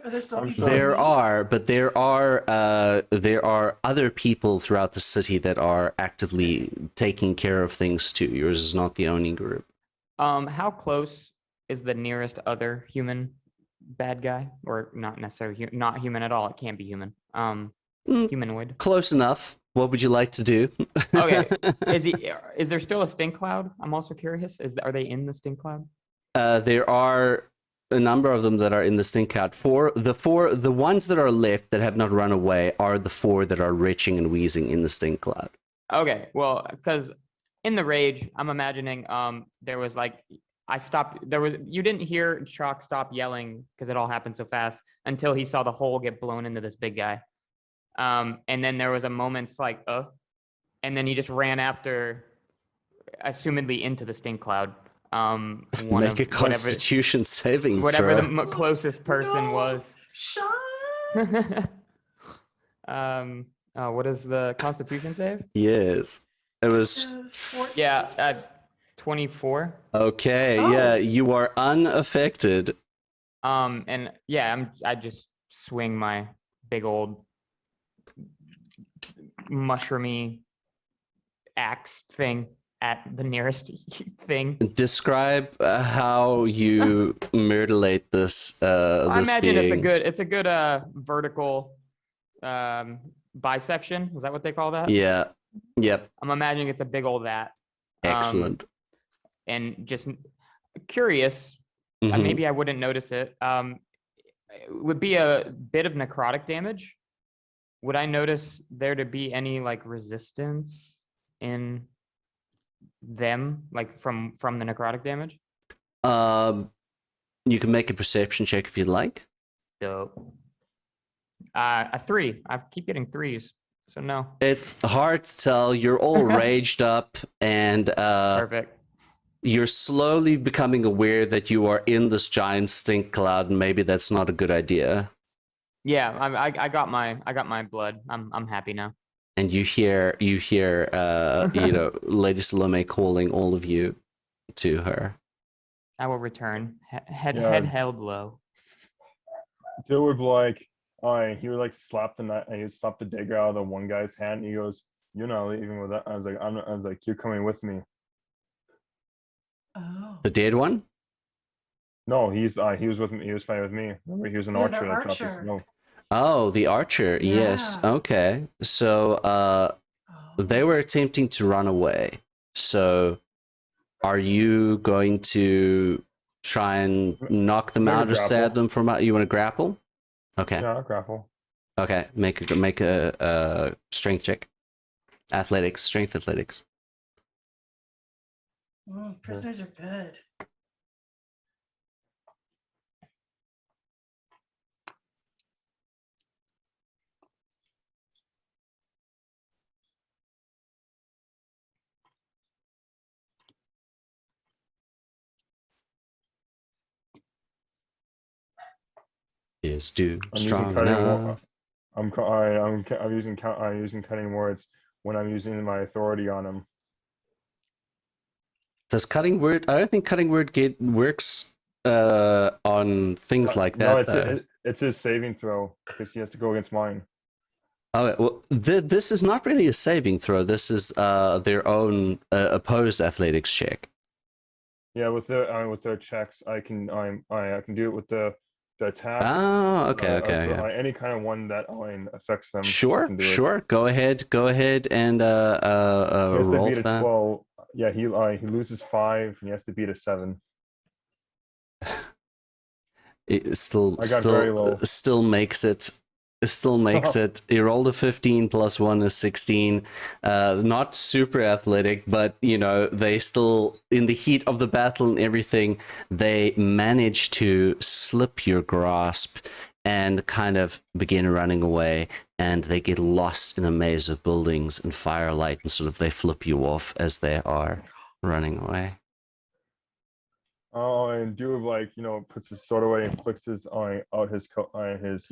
are there still I'm people? sure. in There need? are, but there are other people throughout the city that are actively taking care of things too. Yours is not the only group. How close is the nearest other human bad guy, or not necessarily not human at all? It can't be human. Humanoid. Close enough. What would you like to do? Okay. Is there still a stink cloud? I'm also curious. Are they in the stink cloud? There are a number of them that are in the stink cloud. The ones that are left that have not run away are the 4 that are retching and wheezing in the stink cloud. Okay, well, because in the rage, I'm imagining there was like you didn't hear Chalk stop yelling because it all happened so fast until he saw the hole get blown into this big guy. And then there was a moment's like, and then he just ran after, assumedly into the stink cloud. Make a Constitution saving whatever throw. the closest person No. was. Sean. What is the Constitution save? Yes. It was. 24. Okay, Oh. yeah, you are unaffected. And yeah, I just swing my big old mushroomy axe thing at the nearest thing. Describe how you mutilate this. I This imagine being. it's a good vertical bisection. Is that what they call that? Yeah. Yep. I'm imagining it's a big old that. Excellent. And just curious, Mhm. maybe I wouldn't notice it. It would be a bit of necrotic damage. Would I notice there to be any like resistance in them, like from the necrotic damage? You can make a perception check if you'd like. Dope. A 3. I keep getting 3s, so no. It's hard to tell. You're all raged up, and Perfect. you're slowly becoming aware that you are in this giant stink cloud, and maybe that's not a good idea. Yeah, I got my blood. I'm happy now. And you hear Lady Salome calling all of you to her. I will return. Head held low. Joe would like, he would like slap he would slap the dagger out of the one guy's hand. And he goes, "You're not leaving with that." I was like, "You're coming with me." Oh. The dead one? No, he was with me. He was fighting with me. Remember, he was an Yeah, archer. the That dropped his archer. snow. Oh, the archer. Yes. Yeah. Okay. So Oh. they were attempting to run away. So are you going to try and knock them Make a out or stab grapple. them from out? You want to grapple? Okay. Yeah, I'll grapple. Okay. Make a strength check. Strength athletics. Prisoners are good. Is do I'm strong using cutting. enough. I'm using cutting words when I'm using my authority on him. Does cutting word? I don't think cutting word works on things like No, that. Though. it's his saving throw because he has to go against mine. Oh well, this is not really a saving throw. This is their own opposed athletics check. Yeah, with their checks, I can do it with the attack. Oh, okay. So, any kind of one that affects them. I Sure, can do it. sure. Go ahead and He has to roll beat for a that. 12. Yeah, he loses 5 and he has to beat a 7. It I got very low. still makes it. It still makes it. He rolled a 15 plus 1 is 16. Not super athletic, but they still, in the heat of the battle and everything, they manage to slip your grasp and kind of begin running away, and they get lost in a maze of buildings and firelight, and sort of they flip you off as they are running away. Oh, and dude, like, puts his sword away and flicks his eye out his coat, his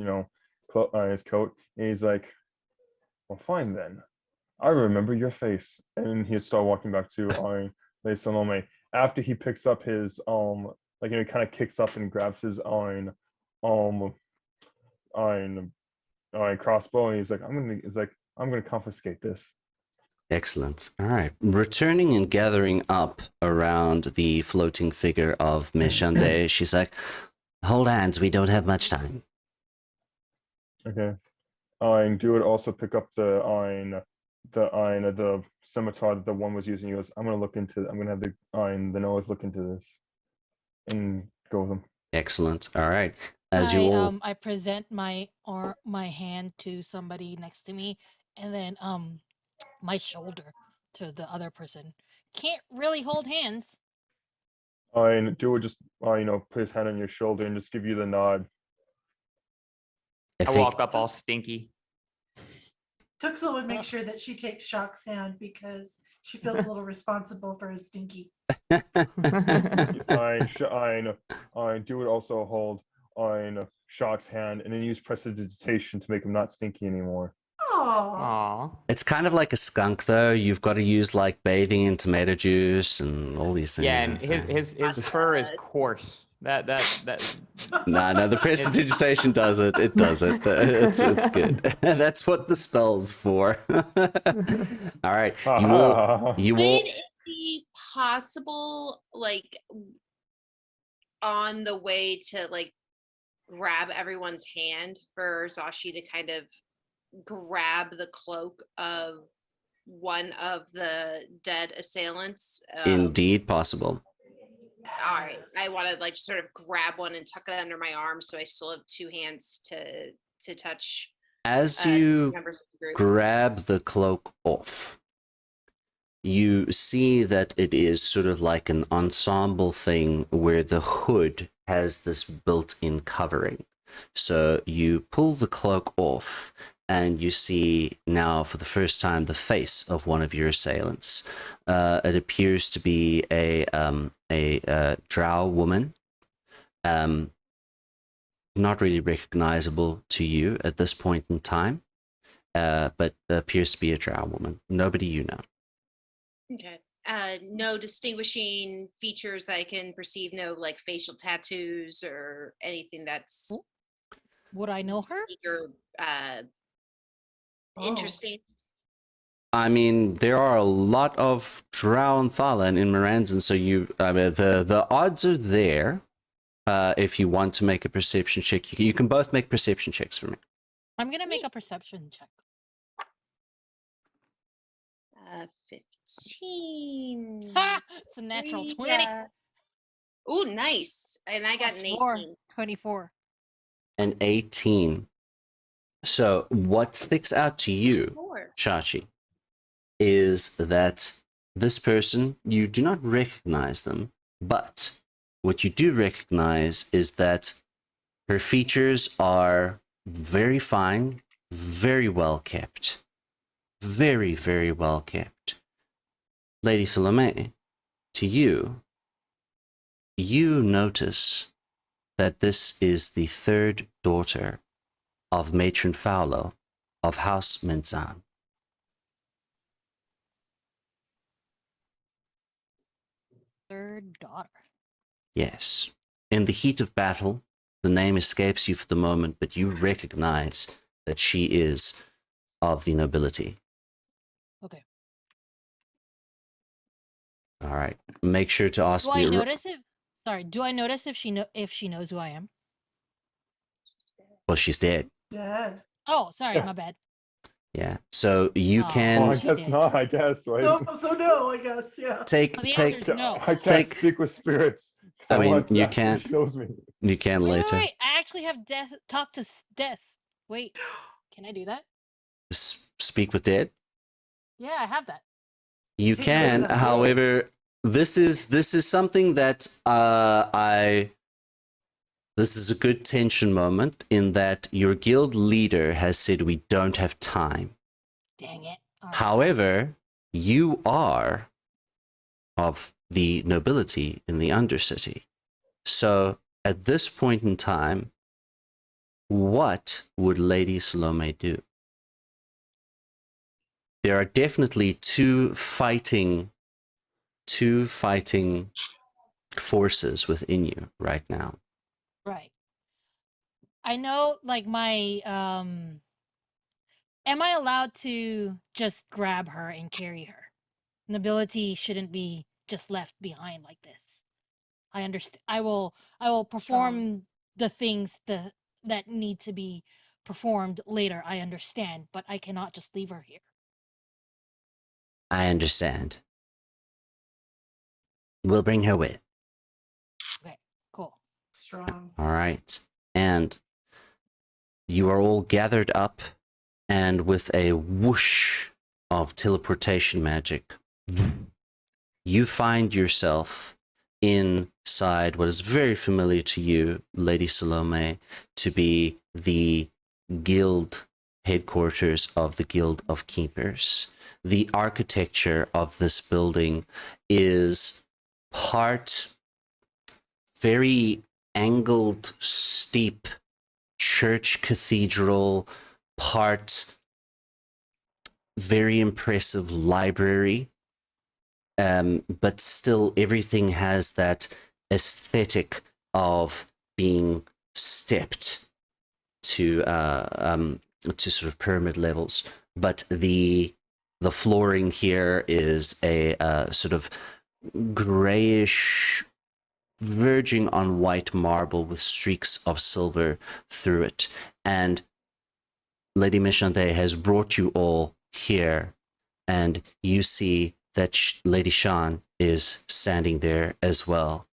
coat, and he's like, "Well, fine then. I remember your face." And he'd start walking back to Le Salome after he picks up his he kind of kicks up and grabs his crossbow, and he's like, I'm gonna confiscate this. Excellent. All right. Returning and gathering up around the floating figure of Meshande, she's like, hold hands, we don't have much time. Okay. And do it also pick up the scimitar that the one was using. He goes, I'm gonna have the Noahs look into this and go with them. Excellent. All right. As you all I present my hand to somebody next to me, and then my shoulder to the other person. Can't really hold hands. And do it just put his hand on your shoulder and just give you the nod. I walk up all stinky. Tuxel would make sure that she takes Shock's hand because she feels a little responsible for his stinky. I do it also hold on Shock's hand and then use prestidigitation to make him not stinky anymore. Aww. It's kind of like a skunk, though. You've got to use like bathing in tomato juice and all these things. Yeah, and his fur is coarse. That No, the prestidigitation does it. It does it. It's good. That's what the spell's for. All right, you will. Would it be possible, like, on the way to like grab everyone's hand for Zashi to kind of grab the cloak of one of the dead assailants? Indeed possible. All right, I want to like sort of grab one and tuck it under my arm so I still have two hands to touch. As you members of the group. grab the cloak off, you see that it is sort of like an ensemble thing where the hood has this built-in covering. So you pull the cloak off, and you see now for the first time the face of one of your assailants. It appears to be a drow woman, not really recognizable to you at this point in time, but appears to be a drow woman. Nobody you know. Okay. No distinguishing features that I can perceive. No like facial tattoos or anything that's Would I know her? or interesting. I mean, there are a lot of drow and Thala in Merranzen, so the odds are there. If you want to make a perception check, you can both make perception checks for me. I'm gonna make a perception check. 15. Ha! It's a natural 20. Oh, nice. And I got Plus an 18. 4, 24. An 18. So what sticks out to you, Chachi, is that this person, you do not recognize them, but what you do recognize is that her features are very fine, very well kept. Very, very well kept. Lady Salome, to you, you notice that this is the third daughter of Matron Fowler of House Menzan. Third daughter. Yes. In the heat of battle, the name escapes you for the moment, but you recognize that she is of the nobility. Okay. All right. Make sure to ask Do me. I notice if? Sorry. Do I notice if she knows who I am? Well, she's dead. Dead. Oh, sorry, my bad. Yeah. So you Aw. can Well, I guess not. I guess, right? No, so no, I guess, yeah. take. Well, the answer is no. I can't speak with spirits. 'Cause I mean, want to you ask if can't- She knows me. You can Wait, later. wait. I actually have talk to death. Wait, can I do that? Speak with dead. Yeah, I have that. You Take can, note of that. however, this is something that This is a good tension moment in that your guild leader has said we don't have time. Dang it. All right. However, you are of the nobility in the Undercity. So at this point in time, what would Lady Salome do? There are definitely two fighting forces within you right now. Right. I know, like, my am I allowed to just grab her and carry her? Nobility shouldn't be just left behind like this. I understand. I will Strong. perform the things that need to be performed later. I understand, but I cannot just leave her here. I understand. We'll bring her with. Okay, cool. Strong. All right. And you are all gathered up, and with a whoosh of teleportation magic, you find yourself inside what is very familiar to you, Lady Salome, to be the guild headquarters of the Guild of Keepers. The architecture of this building is part very angled, steep church cathedral, part very impressive library, but still everything has that aesthetic of being stepped to sort of pyramid levels. But the flooring here is a sort of grayish, verging on white marble with streaks of silver through it. And Lady Mishante has brought you all here, and you see that Lady Shan is standing there as well.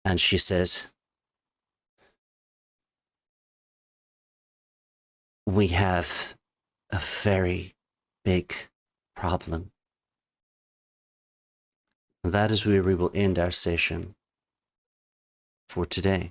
And she says, "We have a very big problem." That is where we will end our session for today.